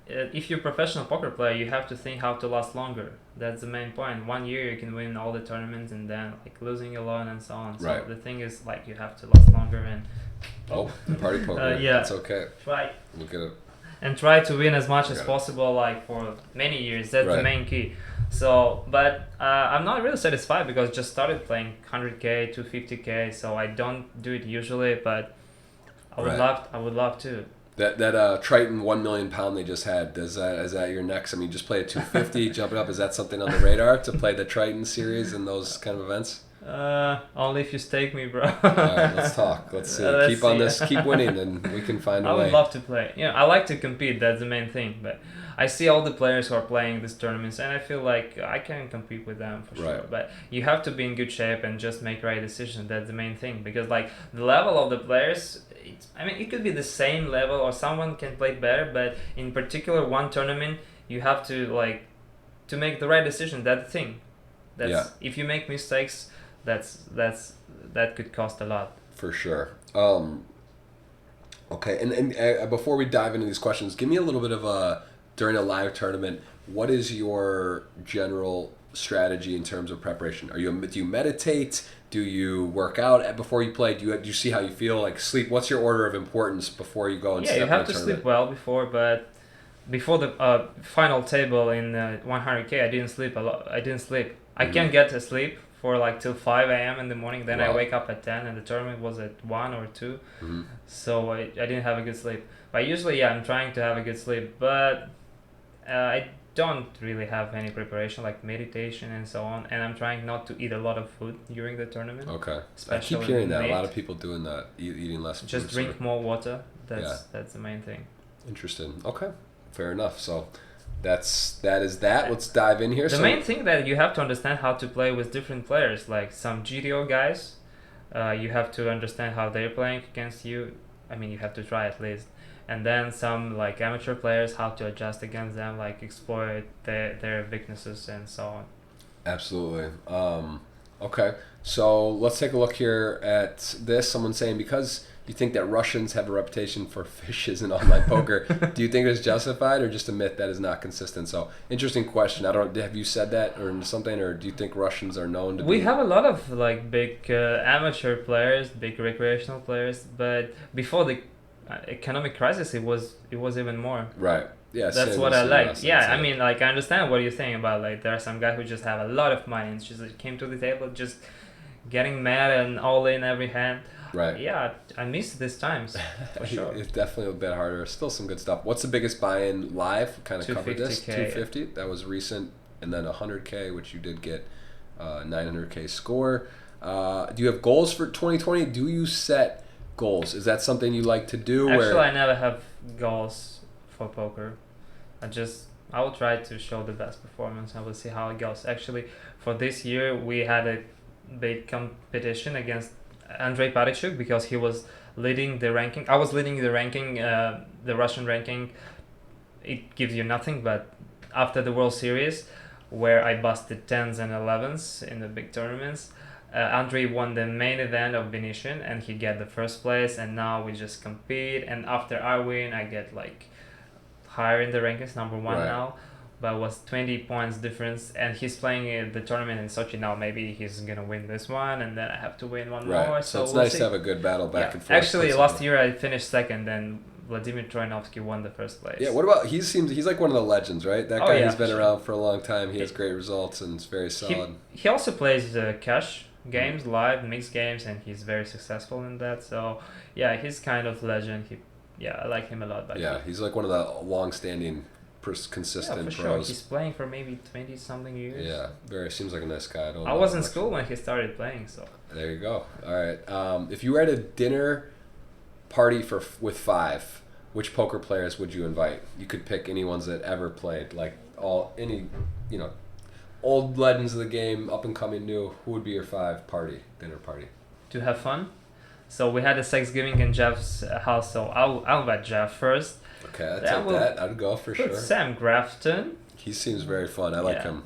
if you're a professional poker player, you have to think how to last longer. That's the main point. 1 year you can win all the tournaments and then like losing a lot and so on. So the thing is like you have to last longer and party poker. That's okay. Try. Look at it. And try to win as much as possible, like for many years. That's the main key. So, but I'm not really satisfied because I just started playing 100K, 250K. So I don't do it usually, but I would love to. That Triton 1 million pound they just had, is that your next? I mean, just play a 250, jump it up. Is that something on the radar to play the Triton series and those kind of events? Only if you stake me, bro. All right, let's talk. Let's see. Keep on this. Keep winning, and we can find a way. I would love to play. I like to compete. That's the main thing. But I see all the players who are playing these tournaments, and I feel like I can compete with them for sure. But you have to be in good shape and just make right decisions. That's the main thing, because like the level of the players, it could be the same level or someone can play better, but in particular one tournament you have to make the right decision. That's the thing. If you make mistakes, that could cost a lot. For sure. Okay, and before we dive into these questions, give me a little bit of during a live tournament, what is your general strategy in terms of preparation? Do you meditate? Do you work out before you play? Do you see how you feel? Like sleep? What's your order of importance before you go and step in a tournament? You have to sleep well before, but before the final table in 100K, I didn't sleep a lot. I can't get to sleep for like till 5 a.m. in the morning. Then I wake up at 10, and the tournament was at 1 or 2. So I didn't have a good sleep. But usually, I'm trying to have a good sleep. But I don't really have any preparation like meditation and so on. And I'm trying not to eat a lot of food during the tournament. Okay. I keep hearing that. A lot of people doing that, eating less food. Just drink more water. That's the main thing. Interesting. Okay. Fair enough. So that is that. Let's dive in here. The main thing that you have to understand how to play with different players, like some GTO guys, you have to understand how they're playing against you. You have to try at least. And then some like amateur players, how to adjust against them, like exploit their weaknesses and so on. Absolutely. Okay. So let's take a look here at this. Someone saying, because you think that Russians have a reputation for fishes in online poker, do you think it's justified or just a myth that is not consistent? So interesting question. Have you said that or something, or do you think Russians are known to be? We have a lot of like big amateur players, big recreational players, but before the economic crisis, it was even more. Right. Yeah. That's what I like. Yeah. I understand what you're saying about like there are some guys who just have a lot of money and just came to the table just getting mad and all in every hand. Right. Yeah, I miss these times for sure. It's definitely a bit harder. Still some good stuff. What's the biggest buy-in live? Kind of covered this. 250. That was recent, and then 100K, which you did get 900K score. Do you have goals for 2020? Do you set goals? Is that something you like to do? Actually, I never have goals for poker. I will try to show the best performance. I will see how it goes. Actually, for this year, we had a big competition against Andrei Partychuk because he was leading the ranking. I was leading the ranking, the Russian ranking. It gives you nothing, but after the World Series, where I busted 10s and 11s in the big tournaments, Andrei won the main event of Venetian and he get the first place, and now we just compete, and after I win, I get like higher in the rankings, number 1 now. But it was 20 points difference, and he's playing the tournament in Sochi now. Maybe he's gonna win this one, and then I have to win one more. So it's nice to have a good battle back and forth. Actually, last year I finished second, and Vladimir Troinovsky won the first place. Yeah. What about he's like one of the legends, right? That guy has been around for a long time. He has great results and is very solid. He also plays cash games, live mixed games, and he's very successful in that. So yeah, he's kind of legend. I like him a lot. He's like one of the long-standing, consistent for pros. Sure. He's playing for maybe 20-something years. Yeah, seems like a nice guy. I was in school when he started playing, so. There you go. All right. If you were at a dinner party with 5, which poker players would you invite? You could pick any ones that ever played, like old legends of the game, up and coming, new. Who would be your 5 dinner party? To have fun. So we had a Thanksgiving in Jeff's house, so I'll bet Jeff first. Okay, I'd take that. I'd go for sure. Sam Grafton. He seems very fun. I like him.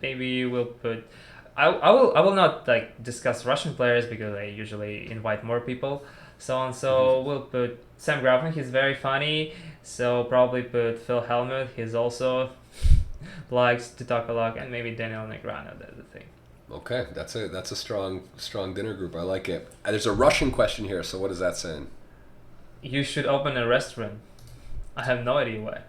Maybe we'll put. I will not like discuss Russian players because I usually invite more people, so on. So we'll put Sam Grafton. He's very funny. So probably put Phil Hellmuth. He's also likes to talk a lot, and maybe Daniel Negreanu. That's the thing. Okay, that's a strong dinner group. I like it. There's a Russian question here. So what is that saying? You should open a restaurant. I have no idea why.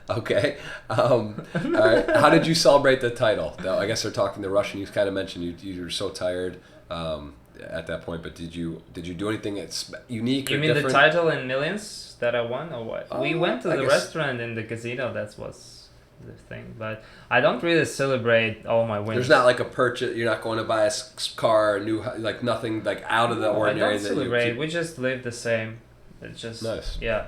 Okay. All right. How did you celebrate the title? I guess they're talking to Russian. You kind of mentioned you were so tired at that point, but did you do anything that's unique or different? You mean the title in millions that I won, or what? We went to the restaurant in the casino. That was the thing, but I don't really celebrate all my wins. There's not like a purchase. You're not going to buy a car, like nothing like out of the ordinary. I don't celebrate. We just live the same. It's just nice. Yeah.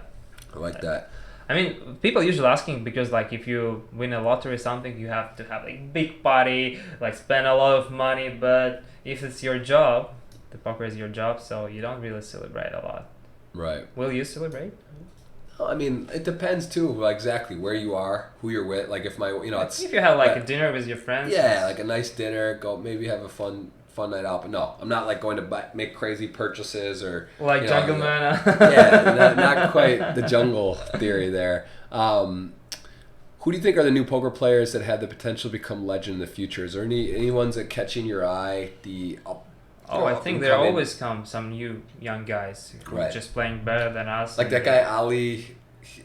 I like that. I mean, people usually asking because like if you win a lottery or something, you have to have like big party, like spend a lot of money. But if it's your job, the poker is your job, so you don't really celebrate a lot. Right. Will you celebrate? I mean, it depends too, like exactly where you are, who you're with. Like if it's If you have like a dinner with your friends. yeah, like a nice dinner, go maybe have a fun night out. But no, I'm not like going to make crazy purchases or Like Jungle Man. yeah, not quite the jungle theory there. Who do you think are the new poker players that have the potential to become legend in the future? Is there any ones that catching your eye? I think there always come some new young guys who are just playing better than us. Like that guy Ali.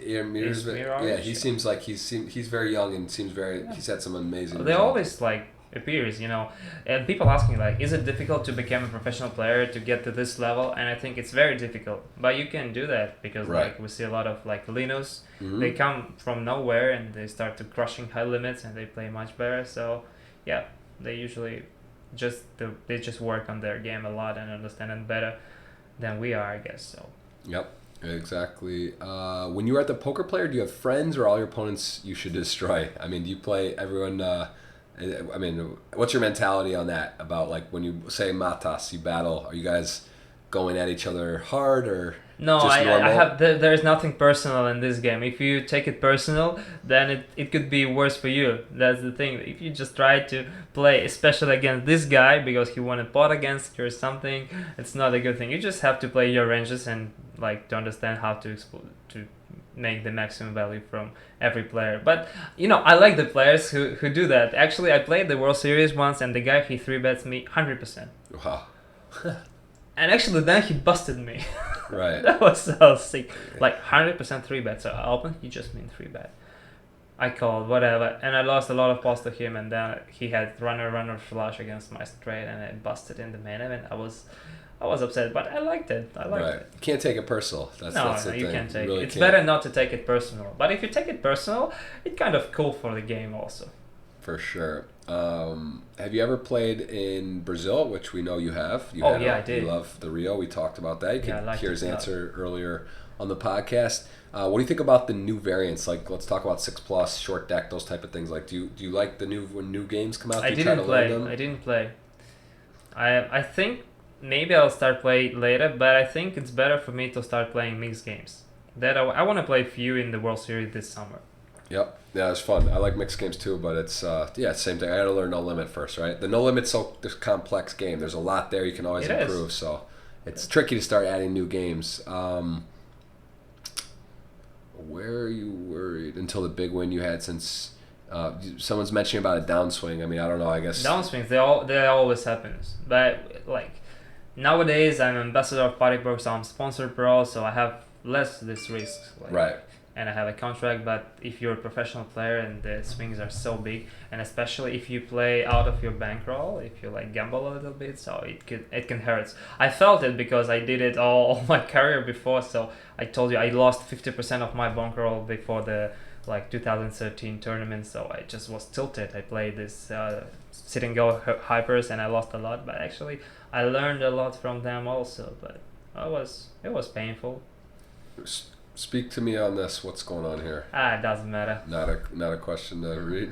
Yeah, he yeah. seems like he's very young and he's had some amazing. They results. always like appears, and people asking like, is it difficult to become a professional player to get to this level? And I think it's very difficult, but you can do that because like we see a lot of like Linos, they come from nowhere and they start to crushing high limits and they play much better. So yeah, they usually they just work on their game a lot and understand it better than we are, I guess. So yep, exactly. When you were at the poker player, do you have friends or all your opponents you should destroy? I mean, do you play everyone? I mean, what's your mentality on that? About like when you say matas, you battle. Are you guys going at each other hard or no? Just normal? I have. There is nothing personal in this game. If you take it personal, then it could be worse for you. That's the thing. If you just try to play, especially against this guy because he won a pot against you or something, it's not a good thing. You just have to play your ranges and like to understand how to make the maximum value from every player. But I like the players who do that. Actually, I played the World Series once and the guy he 3-bets me 100%. Wow. And actually then he busted me. Right. That was so sick. Like 100% 3-bet. So I opened, he just mean 3-bet. I called whatever and I lost a lot of pots to him, and then he had runner flush against my straight and I busted in the main event. I was upset, but I liked it. You can't take it personal. That's the thing. You can't take really it. It's can't. better not to take it personal. But if you take it personal, it's kind of cool for the game also. For sure. Have you ever played in Brazil, which we know you have? I did. You love the Rio. We talked about that. You can hear his answer earlier on the podcast. What do you think about the new variants? Like, let's talk about 6+, short deck, those type of things. Like, do you like the when new games come out? I didn't play. I think maybe I'll start play later, but I think it's better for me to start playing mixed games. That I want to play a few in the World Series this summer. Yep. Yeah, it's fun. I like mixed games too, but it's same thing. I got to learn No Limit first, right? The No Limit's this complex game. There's a lot there. You can always improve. So it's tricky to start adding new games. Where are you worried until the big win you had since someone's mentioning about a downswing? I mean, I don't know. I guess downswings they always happens, but like nowadays I'm ambassador of Partypoker, so I'm sponsored pro, so I have less this risk. Right. And I have a contract, but if you're a professional player and the swings are so big, and especially if you play out of your bankroll, if you like gamble a little bit, so it can hurt. I felt it because I did it all my career before. So I told you I lost 50% of my bankroll before the 2013 tournament. So I just was tilted. I played this sit and go hypers and I lost a lot, but actually I learned a lot from them also. But it was painful. Speak to me on this. What's going on here? It doesn't matter. Not a question to read.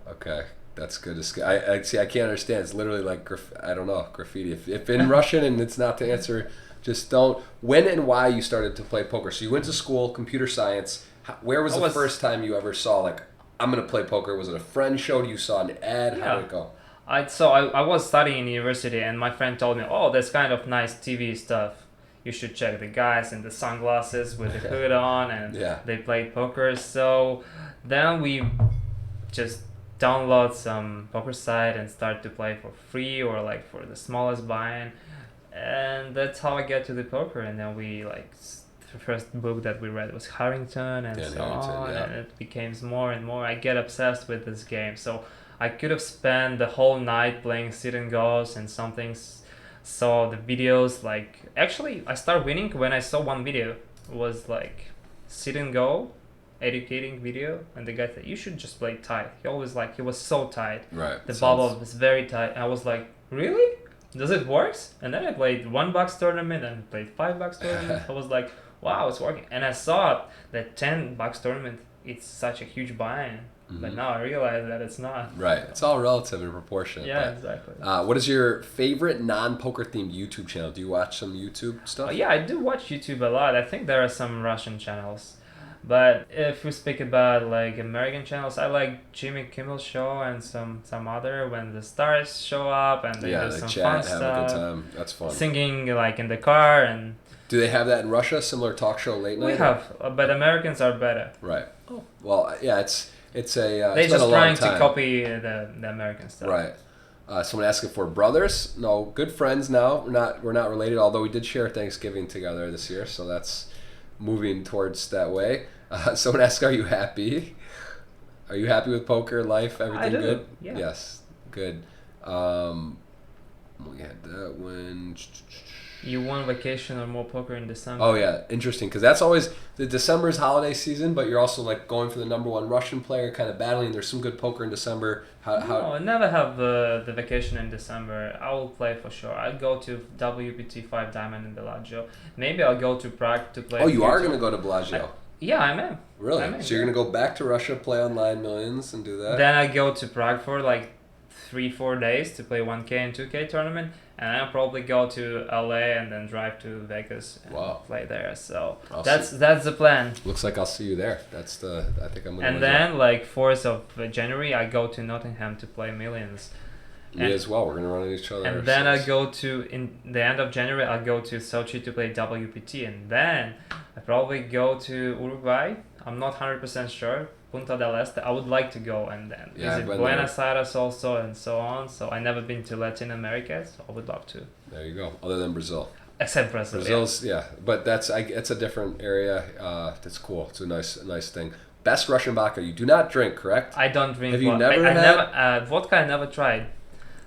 Okay, that's good. I see. I can't understand. It's literally like I don't know, graffiti. If in Russian and it's not to answer, just don't. When and why you started to play poker? So you went to school, computer science. Where was the first time you ever saw like I'm gonna play poker? Was it a friend showed you? Saw an ad? Yeah. How did it go? I was studying in university and my friend told me, oh, that's kind of nice TV stuff. You should check the guys in the sunglasses with the hood on and they played poker. So then we just download some poker site and start to play for free or like for the smallest buy-in. And that's how I get to the poker. And then we the first book that we read was Harrington and on. And it became more and more. I get obsessed with this game. So I could have spent the whole night playing sit and goes and something. Saw the videos actually I started winning when I saw one video. It was like sit and go educating video and the guy said you should just play tight. He was so tight. Right. The bubble was very tight. I was like, really? Does it work? And then I played $1 tournament and played $5 tournament. I was like, wow, it's working. And I thought that $10 tournament, it's such a huge buy-in. But now I realize that it's not. Right. It's all relative and proportionate. Yeah, but, exactly. What is your favorite non-poker themed YouTube channel? Do you watch some YouTube stuff? Yeah, I do watch YouTube a lot. I think there are some Russian channels. But if we speak about like American channels, I like Jimmy Kimmel's show and some other when the stars show up and they do they some chat, fun have a good stuff. time. That's fun. Singing like in the car and Do they have that in Russia? Similar talk show late night? we have, but Americans are better. Right. Oh. Well, yeah, it's a. They're it's been just a long trying time. to copy the American stuff. Right. Someone asking for brothers. No, good friends now. We're not related, although we did share Thanksgiving together this year, so that's moving towards that way. Someone asked, "Are you happy? Are you happy with poker, life, everything I do. good?" Yeah. Yes, good. We had that one. You want vacation or more poker in December? Oh yeah, interesting, because that's always the December's holiday season, but you're also like going for the number one Russian player, kind of battling. There's some good poker in December. No, I never have the vacation in December. I will play for sure. I'll go to WPT 5 Diamond in Bellagio. Maybe I'll go to Prague to play. Oh, you are future. going to go to Bellagio? Yeah, I am. Really? I'm in, So you're yeah. going to go back to Russia, play online millions, and do that? Then I go to Prague for like 3-4 days to play 1K and 2K tournament, and I'll probably go to LA and then drive to Vegas and play there. So that's the plan. Looks like I'll see you there. I think I'm going to. And then like 4th of January, I go to Nottingham to play millions. Me as well. We're going to run into each other. And then I go to, in the end of January, I'll go to Sochi to play WPT. And then I probably go to Uruguay. I'm not 100% sure. Punta del Este. I would like to go and then visit Buenos Aires also and so on. So I never been to Latin America, so I would love to. There you go. Other than Brazil. Except Brazil. Brazil's, yeah. But it's a different area. That's cool. It's a nice thing. Best Russian vodka. You do not drink, correct? I don't drink. Have you never had? Vodka I never tried.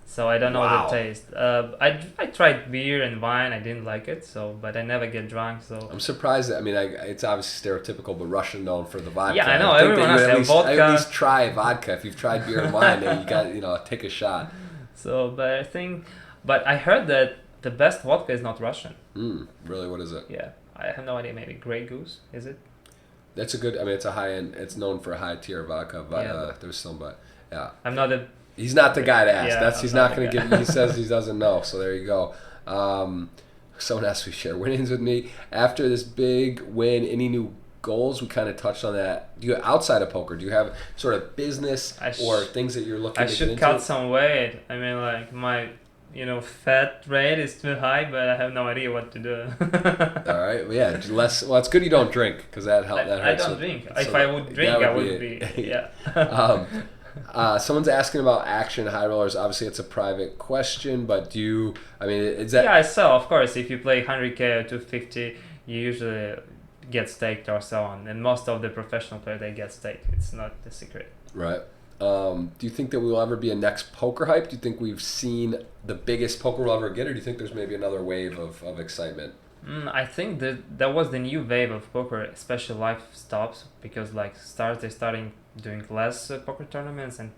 So I don't know the taste. I tried beer and wine. I didn't like it. But I never get drunk. So I'm surprised. It's obviously stereotypical, but Russian known for the vodka. Yeah, I know. I think Everyone that has vodka. at least try vodka. If you've tried beer and wine, then you got take a shot. So, but I heard that the best vodka is not Russian. Really? What is it? Yeah, I have no idea. Maybe Grey Goose, is it? That's a good. It's a high end. It's known for a high tier vodka, but there's some. But yeah, I'm not a. He's not the guy to ask. Yeah, He's not going to give. He says he doesn't know. So there you go. Someone asked me to share winnings with me after this big win. Any new goals? We kind of touched on that. Do you outside of poker? Do you have sort of business or things that you're looking? I should cut some weight. I mean, like my fat rate is too high, but I have no idea what to do. All right. Well, yeah. Less. Well, it's good you don't drink because that helps. I don't drink. If I would drink, I would be. Yeah. Someone's asking about action high rollers. Obviously, it's a private question, but do you? I mean, is that? Yeah, I sell. Of course, if you play 100K or 250, you usually get staked or so on. And most of the professional players, they get staked. It's not the secret. Right. Do you think that we will ever be a next poker hype? Do you think we've seen the biggest poker we'll ever get, or do you think there's maybe another wave of excitement? I think that was the new wave of poker, especially live stops, because like they're starting doing less poker tournaments, and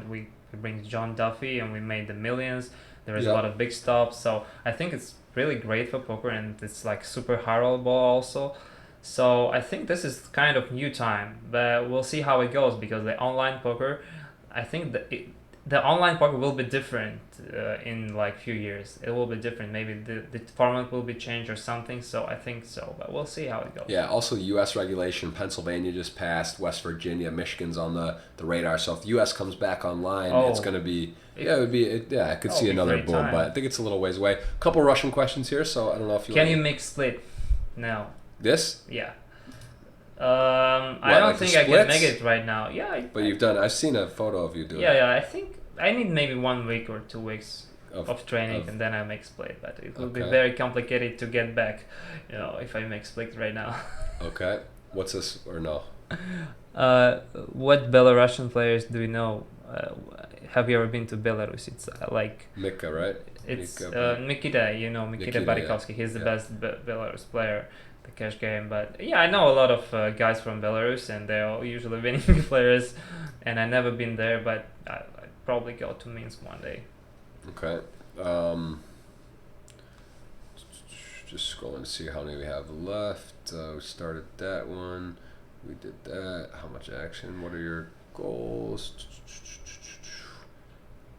we bring John Duffy and we made the millions. There is a lot of big stops, so I think it's really great for poker, and it's like super horrible also. So I think this is kind of new time, but we'll see how it goes, because the online poker, I think the online poker will be different in like few years. It will be different. Maybe the format will be changed or something. So I think so, but we'll see how it goes. Yeah. Also, U.S. regulation. Pennsylvania just passed. West Virginia, Michigan's on the radar. So if the U.S. comes back online, it's going to be. I could see another boom, but I think it's a little ways away. A couple Russian questions here, so I don't know if you. Can you mix split? No. This? Yeah. I don't think I can make it right now. Yeah. But you've done. I've seen a photo of you doing. Yeah. I think I need maybe 1 week or 2 weeks of training, and then I make split. But it will be very complicated to get back, if I make split right now. Okay. What's this or no? What Belarusian players do you know? Have you ever been to Belarus? It's like Mika, right? It's Nikita. Nikita Barikovsky. Yeah. He's the best Belarus player. The cash game, but I know a lot of guys from Belarus, and they're all usually winning players, and I've never been there, but I'd probably go to Minsk one day. Okay. Just scrolling to see how many we have left. We started that one. We did that. How much action? What are your goals?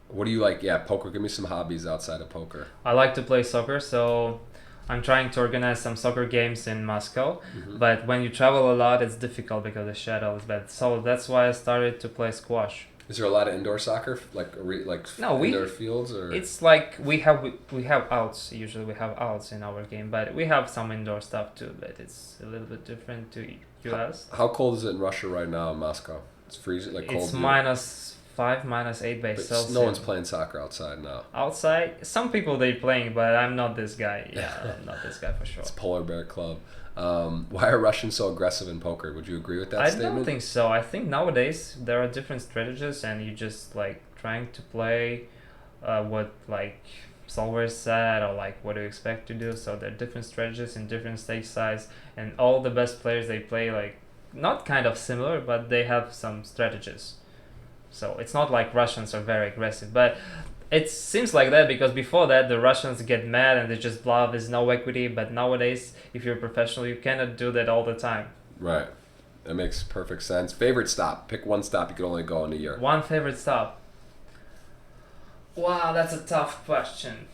What do you like? Yeah, poker. Give me some hobbies outside of poker. I like to play soccer, so I'm trying to organize some soccer games in Moscow. But when you travel a lot, it's difficult because the schedule is bad. So that's why I started to play squash. Is there a lot of indoor soccer, like indoor fields, or? It's like we have outs. Usually we have outs in our game, but we have some indoor stuff too. But it's a little bit different to US. How cold is it in Russia right now in Moscow? It's freezing, like cold. It's -5, -8 by Celsius. No one's playing soccer outside now. Outside, some people they playing, but I'm not this guy. Yeah, I'm not this guy for sure. It's Polar Bear Club. Why are Russians so aggressive in poker? Would you agree with that statement? I don't think so. I think nowadays there are different strategies, and you just like trying to play what like solver said, or like what do you expect to do. So there are different strategies in different stage size, and all the best players they play like not kind of similar, but they have some strategies. So it's not like Russians are very aggressive, but it seems like that because before that the Russians get mad and they just bluff. There's no equity, but nowadays if you're a professional you cannot do that all the time. Right. That makes perfect sense. Favorite stop? Pick one stop you could only go in a year. One favorite stop. Wow, that's a tough question.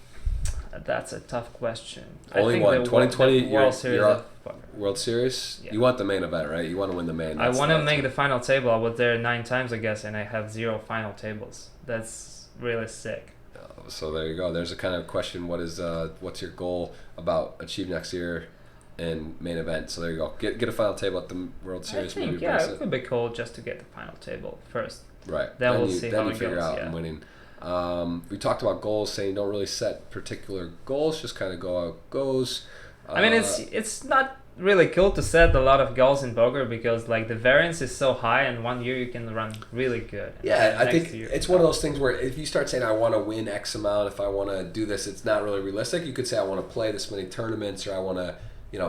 Only one. 2020 World Series. World Series? Yeah. You want the main event, right? You want to win the main. I want to make the final table. I was there 9 times, I guess, and I have 0 final tables. That's really sick. So there you go. There's a kind of question. What's your goal about achieve next year in main event? So there you go. Get a final table at the World Series. I think, it could be cool just to get the final table first. Right. Then we'll see how it goes. Then you figure out and winning. We talked about goals, saying don't really set particular goals, just kind of go how it goes. I mean, it's not really cool to set a lot of goals in poker because like the variance is so high, and one year you can run really good. Yeah, I think it's one of those things where if you start saying I want to win X amount, if I want to do this, it's not really realistic. You could say I want to play this many tournaments, or I want to,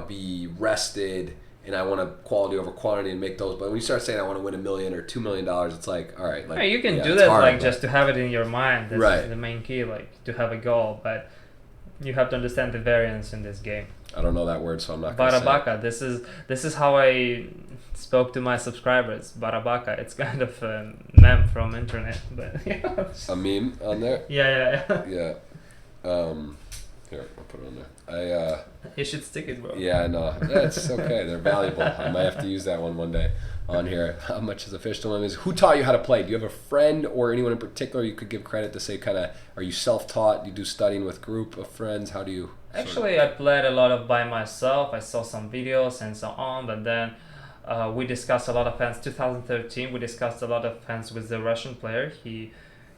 be rested, and I want to quality over quantity and make those. But when you start saying I want to win $1 million or $2 million, it's like, all right, like you can do that hard, just to have it in your mind. That's right. The main key, like to have a goal, but you have to understand the variance in this game. I don't know that word, so I'm not going to say Barabaka. This is how I spoke to my subscribers. Barabaka. It's kind of a meme from internet, but yeah. A meme on there. Yeah. Yeah. Here, I'll put it on there. You should stick it, bro. Yeah, no, that's okay. They're valuable. I might have to use that one day on here. How much is official name is? Who taught you how to play? Do you have a friend or anyone in particular you could give credit to say kind of, are you self-taught? Do you do studying with group of friends? How do you? Actually, I played a lot by myself. I saw some videos and so on, but then we discussed a lot of hands. 2013, we discussed a lot of hands with the Russian player.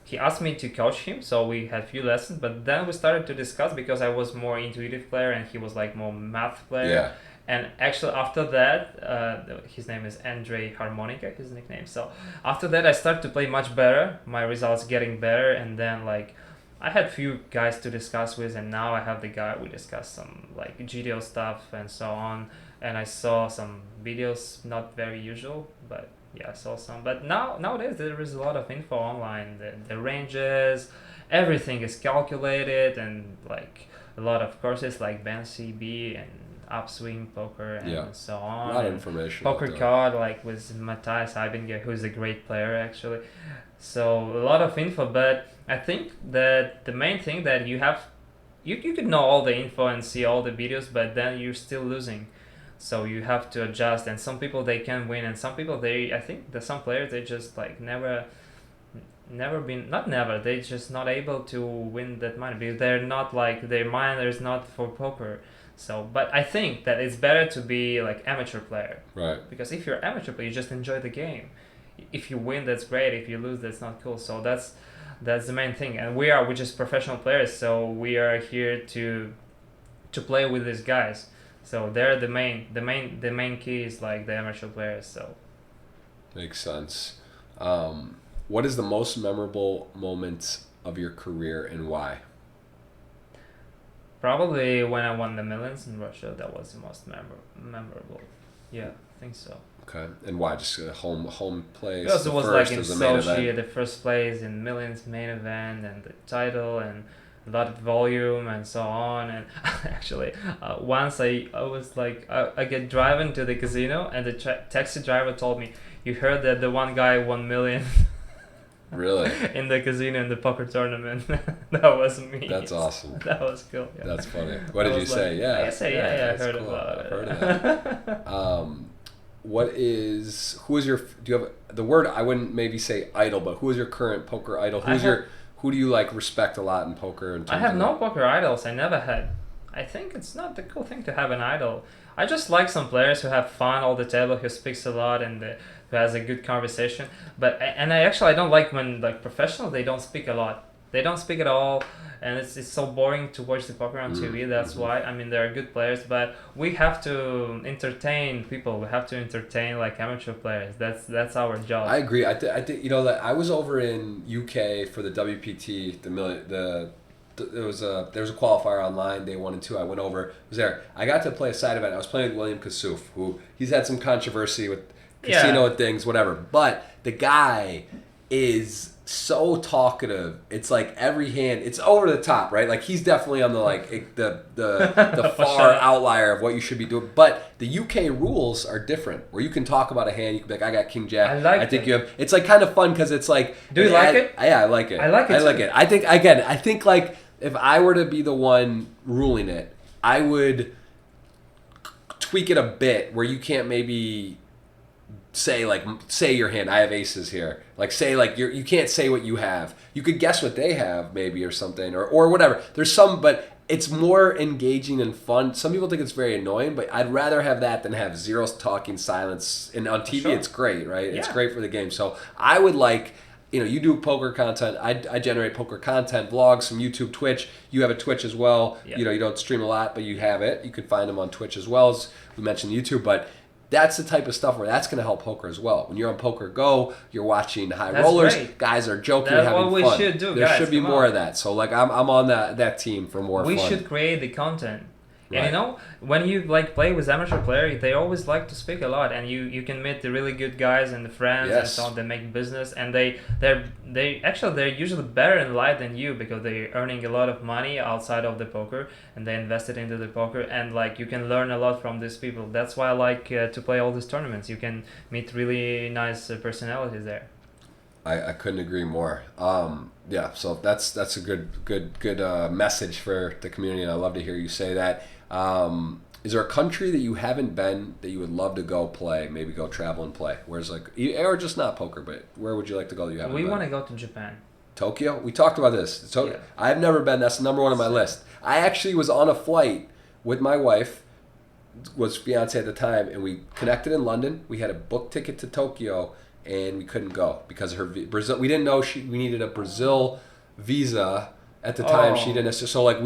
He asked me to coach him, so we had few lessons, but then we started to discuss because I was more intuitive player and he was like more math player. Yeah. And actually after that, his name is Andrei Harmonica, his nickname. So after that I started to play much better, my results getting better, and then like I had few guys to discuss with, and now I have the guy we discussed some like GTO stuff and so on, and I saw some videos, not very usual, but yeah, I saw some. But nowadays there is a lot of info online, the ranges, everything is calculated, and like a lot of courses like Ben CB and Upswing Poker and so on. A lot of information. Poker Card like with Matthias Eibinger, who's a great player actually. So a lot of info, but I think that the main thing that you could know all the info and see all the videos, but then you're still losing. So you have to adjust, and some people they can win, and some people I think that some players they just like they just not able to win that money because they're not like their mind is not for poker. So, but I think that it's better to be like amateur player. Right. Because if you're amateur player, you just enjoy the game. If you win, that's great. If you lose, that's not cool. So that's the main thing. And we're just professional players, so we are here to play with these guys. So they're the main key is like the amateur players. So makes sense. What is the most memorable moment of your career and why? Probably when I won the millions in Russia. That was the most memorable. Yeah, I think so. Okay, and why? Just a home place? Because it was like in Sochi, the first place in millions main event, and the title, and a lot of volume and so on. And actually, once I was like, I get driving to the casino, and the taxi driver told me, "You heard that the one guy won million Really? in the casino in the poker tournament." That was me. That's awesome. That was cool. Yeah. That's funny. What did you say? I say, I heard cool. about it. I've heard of that. Who is your, do you have the word, I wouldn't maybe say idol, but who is your current poker idol? Who do you like respect a lot in poker? I have no poker idols. I never had. I think it's not the cool thing to have an idol. I just like some players who have fun all the table, who speaks a lot, and who has a good conversation. But I don't like when like professionals, they don't speak a lot. They don't speak at all, and it's so boring to watch the poker on TV. That's why. I mean, there are good players, but we have to entertain people. We have to entertain like amateur players. That's our job. I agree. I think that I was over in UK for the WPT. There was a qualifier online, day 1 and 2. I went over, was there. I got to play a side event. I was playing with William Kassouf, who he's had some controversy with casino and things, whatever. But the guy is so talkative. It's like every hand, it's over the top, right? Like he's definitely on the like the far outlier of what you should be doing. But the UK rules are different, where you can talk about a hand. You can be like, I got King Jack. I think you have. It's like kind of fun because it's like. Do you like it? Yeah, I like it. I like it. I think like if I were to be the one ruling it, I would tweak it a bit where you can't maybe say your hand, I have aces here. Like say like you can't say what you have. You could guess what they have maybe or something or whatever. There's some, but it's more engaging and fun. Some people think it's very annoying, but I'd rather have that than have zero talking, silence. And on TV, It's great, right? Yeah. It's great for the game. So I would like, you do poker content. I generate poker content, vlogs from YouTube, Twitch. You have a Twitch as well. Yeah. You don't stream a lot, but you have it. You can find them on Twitch as well, as we mentioned YouTube, but that's the type of stuff where that's going to help poker as well. When you're on Poker Go, you're watching high rollers. Great. Guys are joking, having fun. That's what we should do, There should be more of that. So, like, I'm on that team for more fun. We should create the content. Right. And when you like play with amateur players, they always like to speak a lot, and you can meet the really good guys and the friends and so on. They make business, and they're usually better in life than you because they're earning a lot of money outside of the poker, and they invest it into the poker, and like you can learn a lot from these people. That's why I like to play all these tournaments. You can meet really nice personalities there. I couldn't agree more. So that's a good message for the community, and I love to hear you say that. Is there a country that you haven't been that you would love to go play, maybe go travel and play? Where's like, or just not poker, but where would you like to go that you haven't been? We want to go to Japan. Tokyo? We talked about this. I've never been. That's number 1 on my list. I actually was on a flight with my wife, was fiance at the time, and we connected in London. We had a book ticket to Tokyo, and we couldn't go because of her Brazil. We didn't know we needed a Brazil visa at the time. She didn't. So like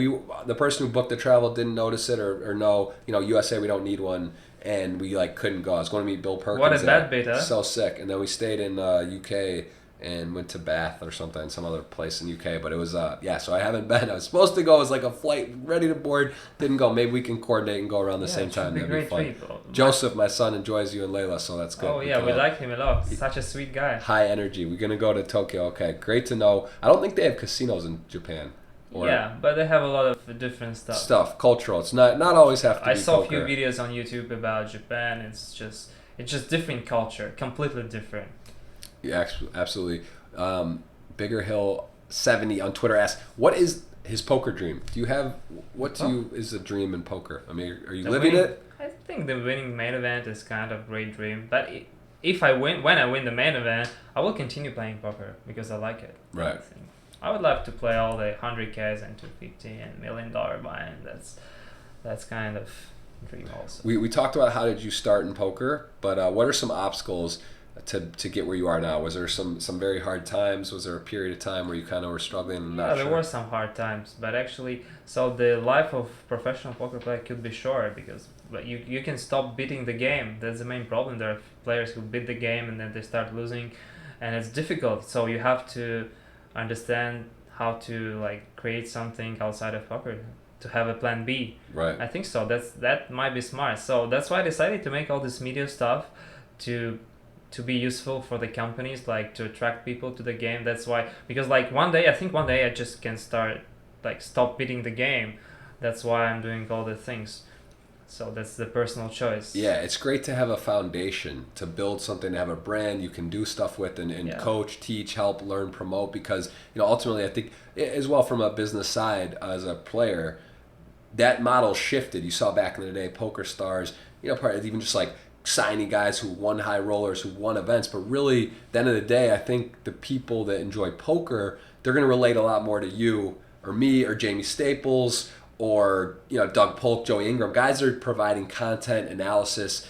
the person who booked the travel didn't notice it or know. USA, we don't need one, and we like couldn't go. I was going to meet Bill Perkins. What a bad bit, huh? So sick. And then we stayed in UK and went to Bath or something, some other place in UK. But it was so I haven't been. I was supposed to go. It was like a flight ready to board. Didn't go. Maybe we can coordinate and go around the same time. That'd be fun. Joseph, my son, enjoys you and Layla, so that's good. Oh yeah, we like him a lot. Such a sweet guy. High energy. We're gonna go to Tokyo. Okay, great to know. I don't think they have casinos in Japan. But they have a lot of different stuff. Cultural. It's not always have to be I saw poker. a few videos on YouTube about Japan. It's just different culture, completely different. Yeah, absolutely. Bigger Hill 70 on Twitter asks, what is his poker dream? Do you have is a dream in poker? I mean, are you living it? I think the winning main event is kind of a great dream, but if I win, when I win the main event, I will continue playing poker because I like it. Right. I would love to play all the 100Ks and 250 and $1 million buy-in. That's kind of dream also. We talked about how did you start in poker, but what are some obstacles to get where you are now? Was there some very hard times? Was there a period of time where you kind of were struggling? There were some hard times, but actually, so the life of professional poker player could be short because you can stop beating the game. That's the main problem. There are players who beat the game and then they start losing, and it's difficult. So you have to understand how to like create something outside of poker to have a plan B. Right. I think so. That might be smart. So that's why I decided to make all this media stuff to be useful for the companies, like to attract people to the game. That's why, because like one day I just can start like stop beating the game. That's why I'm doing all the things. So that's the personal choice. Yeah, it's great to have a foundation, to build something, to have a brand you can do stuff with and coach, teach, help, learn, promote, because ultimately I think as well from a business side as a player, that model shifted. You saw back in the day poker stars, part of even just like signing guys who won high rollers, who won events, but really at the end of the day I think the people that enjoy poker, they're going to relate a lot more to you or me or Jamie Staples or Doug Polk, Joey Ingram, guys that are providing content, analysis,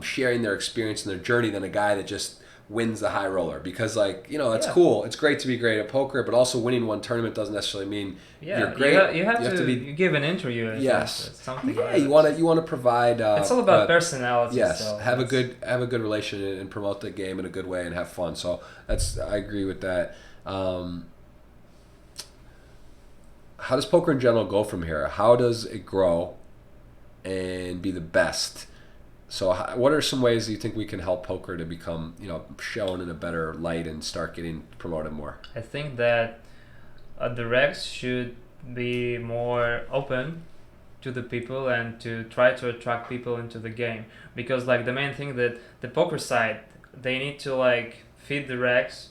sharing their experience and their journey than a guy that just wins the high roller. Because it's cool. It's great to be great at poker, but also winning one tournament doesn't necessarily mean you're great. You have to give an interview. Yes. Something. Yeah, you want to provide. It's all about personality. Yes, so have a good relation and promote the game in a good way and have fun. So I agree with that. How does poker in general go from here? How does it grow and be the best? So what are some ways that you think we can help poker to become, shown in a better light and start getting promoted more? I think that the regs should be more open to the people and to try to attract people into the game. Because the main thing that the poker side, they need to feed the regs,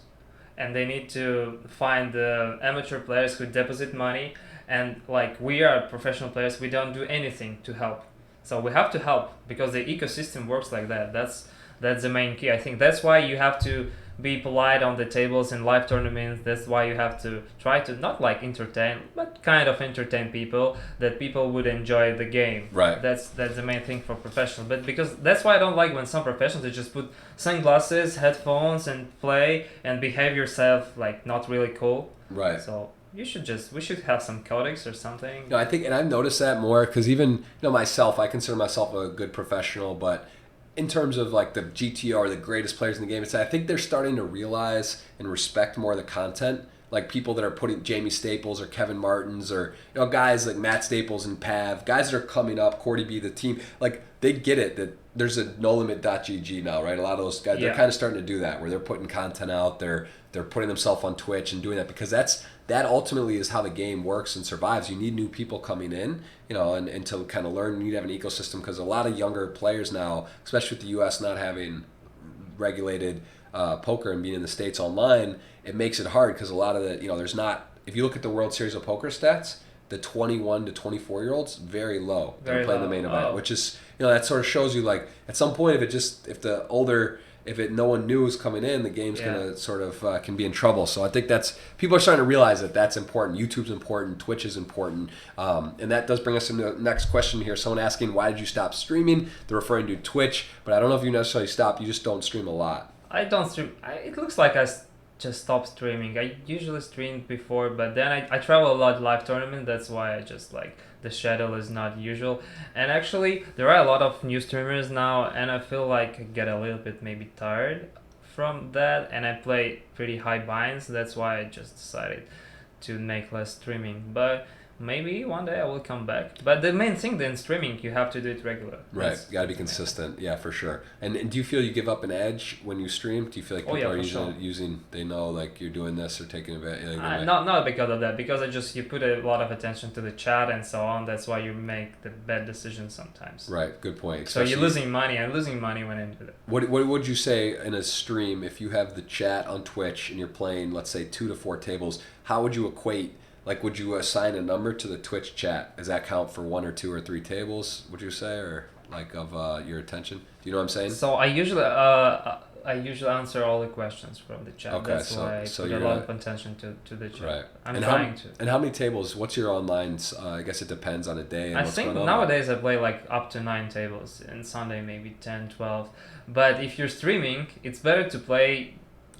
and they need to find the amateur players who deposit money, and we are professional players, we don't do anything to help. So we have to help because the ecosystem works like that. That's the main key. I think that's why you have to be polite on the tables in live tournaments. That's why you have to try to not entertain, but kind of entertain people, that people would enjoy the game. Right. That's the main thing for professionals. But because that's why I don't like when some professionals, they just put sunglasses, headphones, and play and behave yourself not really cool. Right. So we should have some codex or something. I think, and I've noticed that more because even myself, I consider myself a good professional, but in terms of the GTO or the greatest players in the game, I think they're starting to realize and respect more of the content. Like people that are putting Jamie Staples or Kevin Martins or guys like Matt Staples and Pav, guys that are coming up, Cordy B, the team, they get it that there's a nolimit.gg now, right? A lot of those guys, they're kind of starting to do that where they're putting content out, they're putting themselves on Twitch and doing that because that ultimately is how the game works and survives. You need new people coming in, and to kind of learn, you need to have an ecosystem because a lot of younger players now, especially with the U.S. not having regulated poker and being in the States online, it makes it hard because a lot of the, there's not, if you look at the World Series of Poker stats, the 21 to 24 year olds, very low. They're playing the main event, which is, that sort of shows you at some point if no one new is coming in, the game's gonna sort of can be in trouble. So I think people are starting to realize that that's important. YouTube's important, Twitch is important, and that does bring us into the next question here. Someone asking, why did you stop streaming? They're referring to Twitch, but I don't know if you necessarily stopped. You just don't stream a lot. I don't stream. It looks like I just stopped streaming. I usually streamed before, but then I travel a lot live tournament. That's why I just the schedule is not usual. And actually, there are a lot of new streamers now, and I feel like I get a little bit maybe tired from that, and I play pretty high binds. That's why I just decided to make less streaming. But maybe one day I will come back. But the main thing then, streaming, you have to do it regular. Right, you got to be consistent. Yeah, for sure. And do you feel you give up an edge when you stream? Do you feel like people are using, they know you're doing this or taking advantage? Not because of that, because you put a lot of attention to the chat and so on. That's why you make the bad decisions sometimes. Right, good point. So you're losing money. I'm losing money when I do that. What would you say in a stream, if you have the chat on Twitch and you're playing, let's say, 2 to 4 tables, how would you equate? Would you assign a number to the Twitch chat? Does that count for 1 or 2 or 3 tables, would you say, or of your attention? Do you know what I'm saying? So I usually answer all the questions from the chat. Okay, that's why I put a lot of attention to the chat. Right. I'm trying to. And how many tables? What's your online? I guess it depends on a day. And I think nowadays I play up to 9 tables, and Sunday maybe 10, 12. But if you're streaming, it's better to play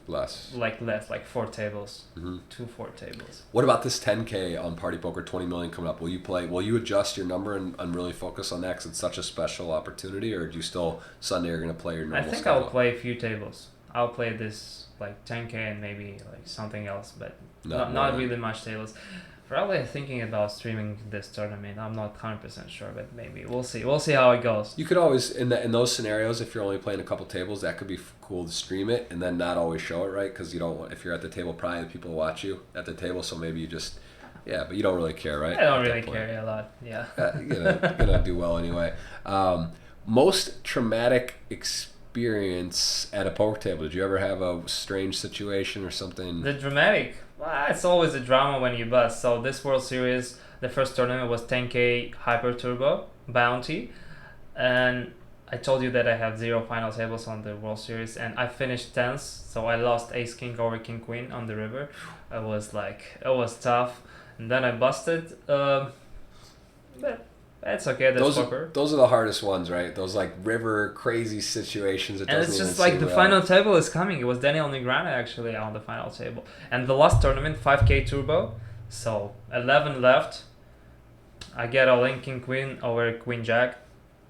less, like 4 tables, 2-4 tables. What about this 10K on Partypoker, 20 million coming up? Will you adjust your number and really focus on that because it's such a special opportunity, or do you still Sunday are going to play your normal? I think I'll play a few tables. I'll play this 10K and maybe something else, but not really much tables. Probably thinking about streaming this tournament. I'm not 100% sure, but maybe we'll see. We'll see how it goes. You could always, in those scenarios, if you're only playing a couple tables, that could be cool to stream it and then not always show it, right? Because you don't want, if you're at the table, probably the people watch you at the table. So maybe you just Yeah, but you don't really care, right? I don't at that really point? care a lot. Yeah. You're gonna do well anyway. Most traumatic experience at a poker table. Did you ever have a strange situation or something? The dramatic. Well, it's always a drama when you bust. So this World Series, the first tournament was 10K Hyper Turbo Bounty, and I told you that I have 0 final tables on the World Series, and I finished 10th. So I lost Ace King over King Queen on the river. It was tough, and then I busted. But it's okay. That's poker. Those are the hardest ones, right? Those like river crazy situations. And it's just like the final table is coming. It was Daniel Negreanu actually on the final table. And the last tournament, 5K Turbo. So 11 left. I get a link King Queen over Queen Jack.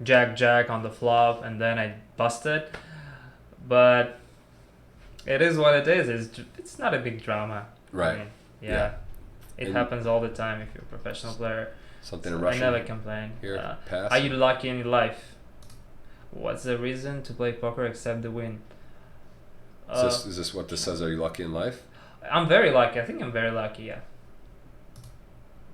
Jack on the flop. And then I busted. But it is what it is. It's not a big drama. Right. I mean, yeah. It happens all the time if you're a professional player. Something in So Russian. I never complain. Here, pass. Are you lucky in life? What's the reason to play poker except the win? Is this what this says? Are you lucky in life? I'm very lucky. I think I'm very lucky. Yeah.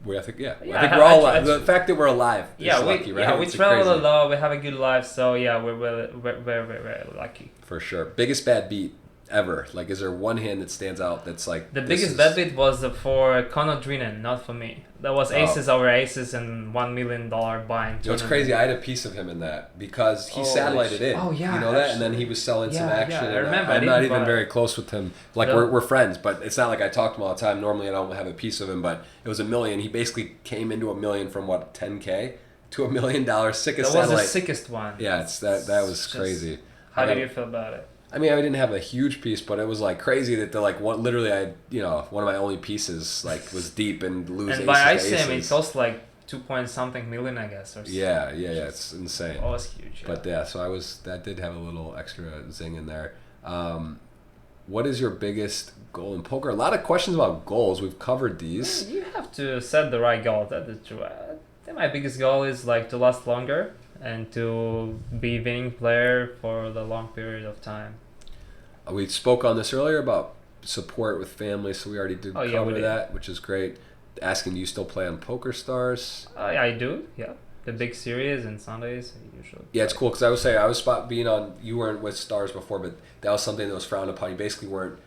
I think Yeah, I think we're all alive. The fact that we're alive is lucky, right? We It's travel a crazy. lot. We have a good life. So yeah, we're very lucky. For sure. Biggest bad beat ever. Like, is there one hand that stands out that's like The biggest bad beat was for Conor Drinan, not for me. That was aces over aces and $1 million buying. You know, it's crazy. I had a piece of him in that because he satellited in. Oh, yeah, you know that, and then he was selling some action. I remember. I'm not even very close with him. Like we're friends, but it's not like I talk to him all the time. Normally, I don't have a piece of him, but it was $1 million. He basically came into $1 million from what 10K to $1 million. Sickest that was satellite. the sickest one. Yeah, that was crazy. How did you feel about it? I mean, I didn't have a huge piece, but it was like crazy that the like one literally one of my only pieces like was deep and lose. And aces by to ICM, aces. it cost like 2 point something million, I guess. Or Yeah, it's insane. Oh, it's huge. Yeah. But yeah, so that did have a little extra zing in there. What is your biggest goal in poker? A lot of questions about goals. We've covered these. You have to set the right goal. That is true. I think my biggest goal is like to last longer and to be winning player for the long period of time. We spoke on this earlier about support with family, so we already did cover that, which is great. Asking, do you still play on Poker Stars? I do, yeah. The big series and Sundays usually. Yeah, it's cool because I was being on. You weren't with Stars before, but that was something that was frowned upon. You basically weren't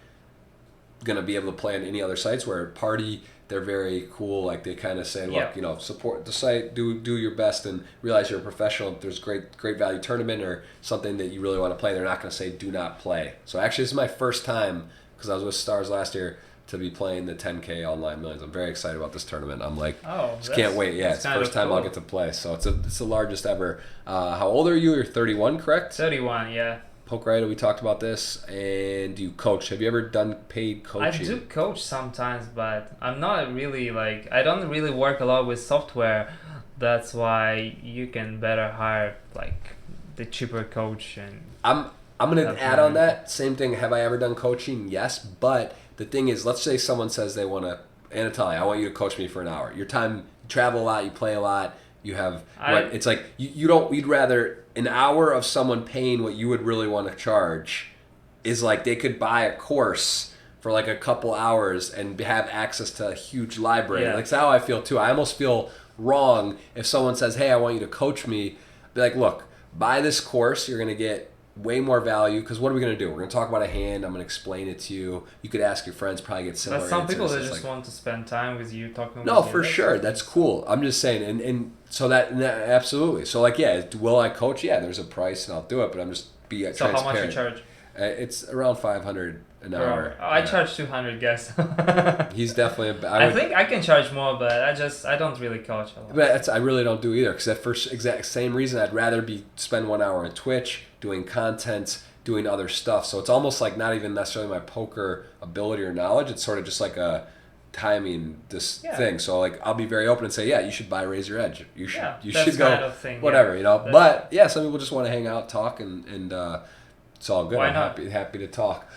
gonna be able to play on any other sites. Where at Party, they're very cool. Like they kind of say, look, support the site, do your best, and realize you're a professional. If there's great value tournament or something that you really want to play, they're not gonna say do not play. So actually, this is my first time because I was with Stars last year to be playing the 10K online millions. I'm very excited about this tournament. I'm like, just can't wait. Yeah, it's the first time I'll get to play. So it's the largest ever. How old are you? You're 31, correct? 31, yeah. Poker Idol, we talked about this. And do you coach? Have you ever done paid coaching? I do coach sometimes, but I'm not really I don't really work a lot with software. That's why you can better hire like the cheaper coach. And I'm gonna add on that same thing. Have I ever done coaching? Yes, but the thing is, let's say someone says they want to, Anatoly, I want you to coach me for an hour. Your time, you travel a lot, you play a lot, you have, it's like, you'd rather an hour of someone paying what you would really want to charge is like they could buy a course for like a couple hours and have access to a huge library. Yeah. Like, that's how I feel too. I almost feel wrong if someone says, hey, I want you to coach me. Be like, look, buy this course, you're going to get way more value, because what are we going to do? We're going to talk about a hand. I'm going to explain it to you. You could ask your friends, probably get similar answers. But some answers. people, they just want to spend time with you, talking about No, for sure. That's cool. I'm just saying. And so that absolutely. So like, yeah, will I coach? Yeah, there's a price and I'll do it, but I'm just transparent. So how much you charge? It's around 500 an hour. I charge 200, guess. He's definitely I think I can charge more, but I don't really coach a lot. But I really don't do either, because that first exact same reason, I'd rather spend 1 hour on Twitch doing content, doing other stuff. So it's almost like not even necessarily my poker ability or knowledge. It's sort of just like a timing thing. So like I'll be very open and say, yeah, you should buy Raise Your Edge. You should go kind of thing, whatever, But yeah, some people just want to hang out, talk, and it's all good. Why I'm not? happy to talk.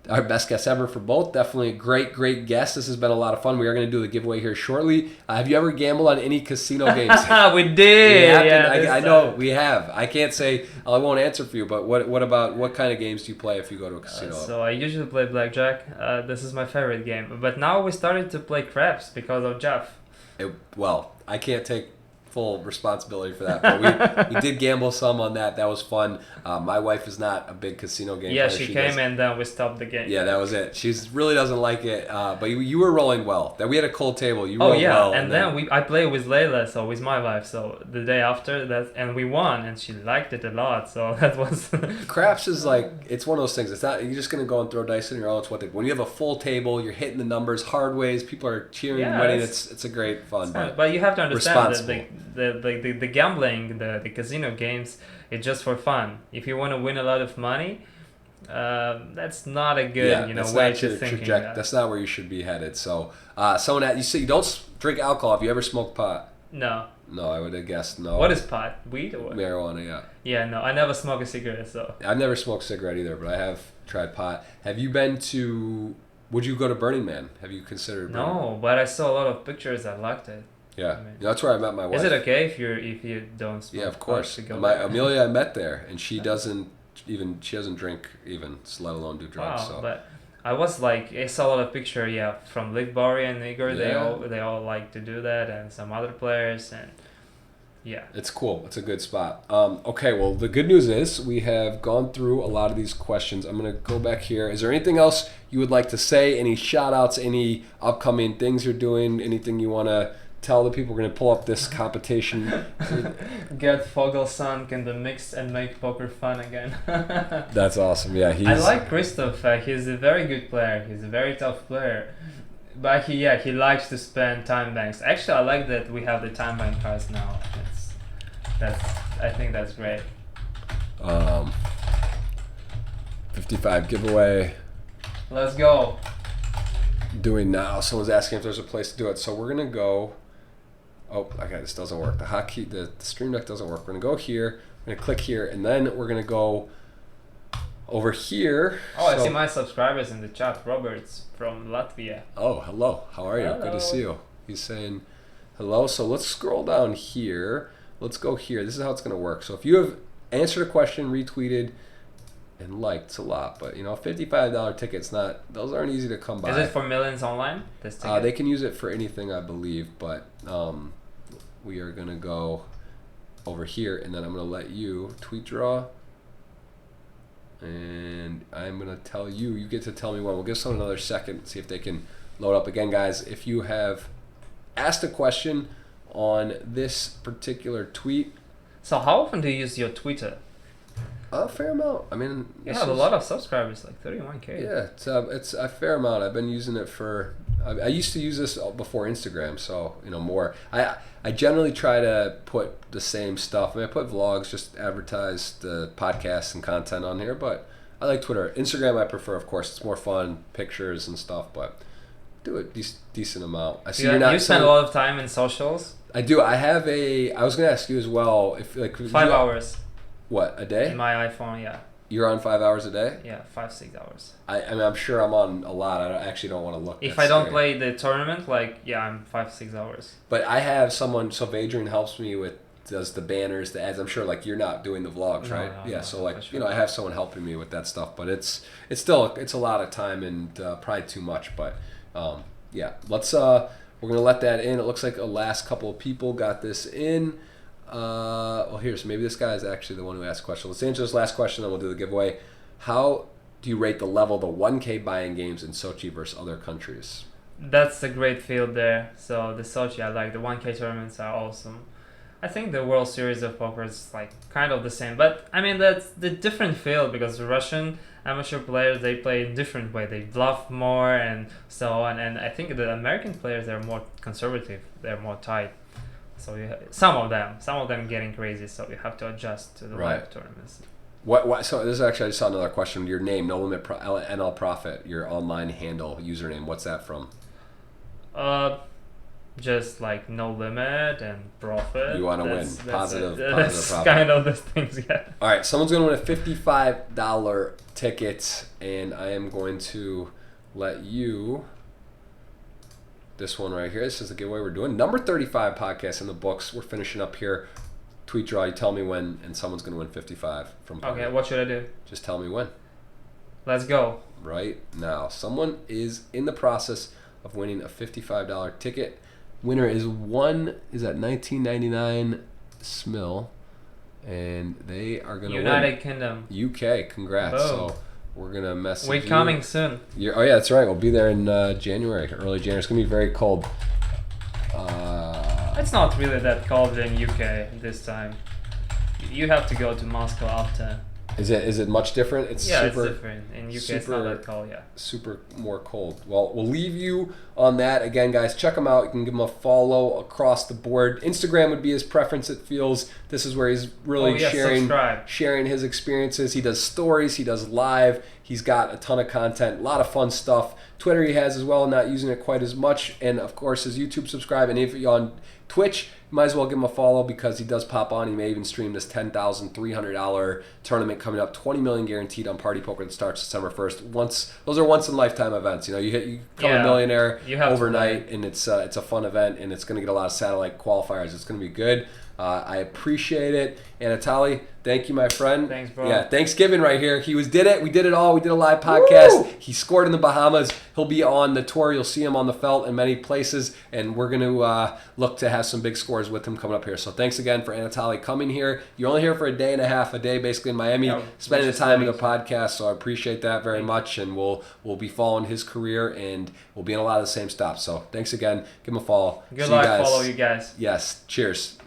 our best guess ever for both. Definitely a great guess. This has been a lot of fun. We are going to do the giveaway here shortly. Have you ever gambled on any casino games? We did. I know we have. I can't say. I won't answer for you. But what kind of games do you play if you go to a casino? So I usually play blackjack. This is my favorite game. But now we started to play craps because of Jeff. Well, I can't take full responsibility for that, but we did gamble some on that. That was fun. My wife is not a big casino game player. She came and then we stopped the game. Yeah, that was it. She really doesn't like it. But you were rolling well. That we had a cold table. You rolled well. And then I played with Layla, so with my wife. So the day after that, and we won, and she liked it a lot. So that was. Craps is like, it's one of those things. It's not you're just gonna go and throw dice on your own. It's when you have a full table, you're hitting the numbers hard ways. People are cheering, winning. It's a great fun. But you have to understand that the gambling, the casino games, it's just for fun. If you want to win a lot of money, that's not a good way to think. That's not where you should be headed. So, you say you don't drink alcohol. Have you ever smoked pot? No. No, I would have guessed no. What is pot? Weed or what? Marijuana, yeah. Yeah, no, I never smoke a cigarette. So I've never smoked a cigarette either, but I have tried pot. Have you been to? Would you go to Burning Man? Have you considered? No, but I saw a lot of pictures. I liked it. Yeah, that's where I met my wife. Is it okay if you don't smoke? Yeah, of course. Amelia, I met there, and she doesn't drink even, let alone do drugs. Wow, so. But I was like, I saw a lot of pictures. Yeah, from Liv Barry and Igor. Yeah. They all like to do that, and some other players, and yeah, it's cool. It's a good spot. Okay, well, the good news is we have gone through a lot of these questions. I'm gonna go back here. Is there anything else you would like to say? Any shout outs? Any upcoming things you're doing? Anything you want to tell the people? We're going to pull up this competition. Get Fogelsang in the mix and make poker fun again. That's awesome. Yeah, I like Christoph. He's a very good player. He's a very tough player. But he likes to spend time banks. Actually, I like that we have the time bank cards now. I think that's great. 55 giveaway. Let's go. Doing now. Someone's asking if there's a place to do it. So we're going to go. Oh, okay, this doesn't work. The hotkey, the stream deck doesn't work. We're going to go here. We're going to click here, and then we're going to go over here. Oh, I see my subscribers in the chat. Robert's from Latvia. Oh, hello. How are you? Hello. Good to see you. He's saying hello. So let's scroll down here. Let's go here. This is how it's going to work. So if you have answered a question, retweeted, and liked, it's a lot. But, $55 tickets, those aren't easy to come by. Is it for Millions Online? This ticket? They can use it for anything, I believe. But we are going to go over here, and then I'm going to let you tweet draw. And I'm going to tell you. You get to tell me when. We'll give someone another second, see if they can load up. Again, guys, if you have asked a question on this particular tweet. So how often do you use your Twitter? A fair amount. I mean, you have a lot of subscribers, like 31K. Yeah, it's a fair amount. I've been using it for. I used to use this before Instagram, so more. I generally try to put the same stuff. I mean, I put vlogs, just advertise the podcasts and content on here, but I like Twitter. Instagram I prefer, of course. It's more fun, pictures and stuff, but do a decent amount. I see you're not. You spend a lot of time in socials. I do. I was going to ask you as well if 5 hours. What, a day? In my iPhone, yeah. You're on 5 hours a day? Yeah, 5-6 hours. I mean, I'm sure I'm on a lot. I actually don't want to look. If I don't play the tournament, I'm 5-6 hours. But I have someone. So Adrian helps me does the banners, the ads. I'm sure you're not doing the vlogs, right? No, so sure. I have someone helping me with that stuff. But it's still a lot of time and probably too much. But let's we're gonna let that in. It looks like a last couple of people got this in. So maybe this guy is actually the one who asked the question. Let's answer this last question, then we'll do the giveaway. How do you rate the level of the 1K buy-in games in Sochi versus other countries? That's a great field there. So the Sochi, I like. The 1K tournaments are awesome. I think the World Series of Poker is kind of the same. But, I mean, that's the different field because the Russian amateur players, they play in different way. They bluff more and so on. And I think the American players, they're more conservative. They're more tight. So some of them getting crazy, so you have to adjust to the live tournaments. What? So this is actually, I just saw another question. Your name, No Limit NL Profit, your online handle, username. What's that from? just like no limit and profit. You want to win. Positive profit. Kind of the things, yeah. All right, someone's going to win a $55 ticket, and I am going to let you. This one right here. This is the giveaway we're doing. Number 35 podcast in the books. We're finishing up here. Tweet draw. You tell me when, and someone's going to win 55 from Party. Okay, what should I do? Just tell me when. Let's go. Right now. Someone is in the process of winning a $55 ticket. Winner is at 1999 Smill, and they are going to win. United Kingdom. UK. Congrats. Boom. So we're going to message We're you. coming soon. Oh, yeah, that's right. We'll be there in January, early January. It's going to be very cold. It's not really that cold in UK this time. You have to go to Moscow after. Is it much different? It's different. In UK, it's not that cold, yeah. Super more cold. Well, we'll leave you on that. Again, guys, check him out. You can give him a follow across the board. Instagram would be his preference, it feels. This is where he's really sharing his experiences. He does stories. He does live. He's got a ton of content, a lot of fun stuff. Twitter he has as well, not using it quite as much. And, of course, his YouTube subscribe. And if you're on Twitch, you might as well give him a follow because he does pop on. He may even stream this $10,300 tournament coming up, $20 million guaranteed on Party Poker that starts December 1st. Those are once in a lifetime events. You know, you become a millionaire overnight, and it's a fun event, and it's going to get a lot of satellite qualifiers. It's going to be good. I appreciate it. Anatoly, thank you, my friend. Thanks, bro. Yeah, Thanksgiving right here. We did it. We did it all. We did a live podcast. Woo! He scored in the Bahamas. He'll be on the tour. You'll see him on the felt in many places, and we're going to look to have some big scores with him coming up here. So thanks again for Anatoly coming here. You're only here for a day and a half, basically in Miami, spending the time in the podcast, so I appreciate that very much, and we'll be following his career, and we'll be in a lot of the same stops. So thanks again. Give him a follow. Good luck. Follow you guys. Yes. Cheers.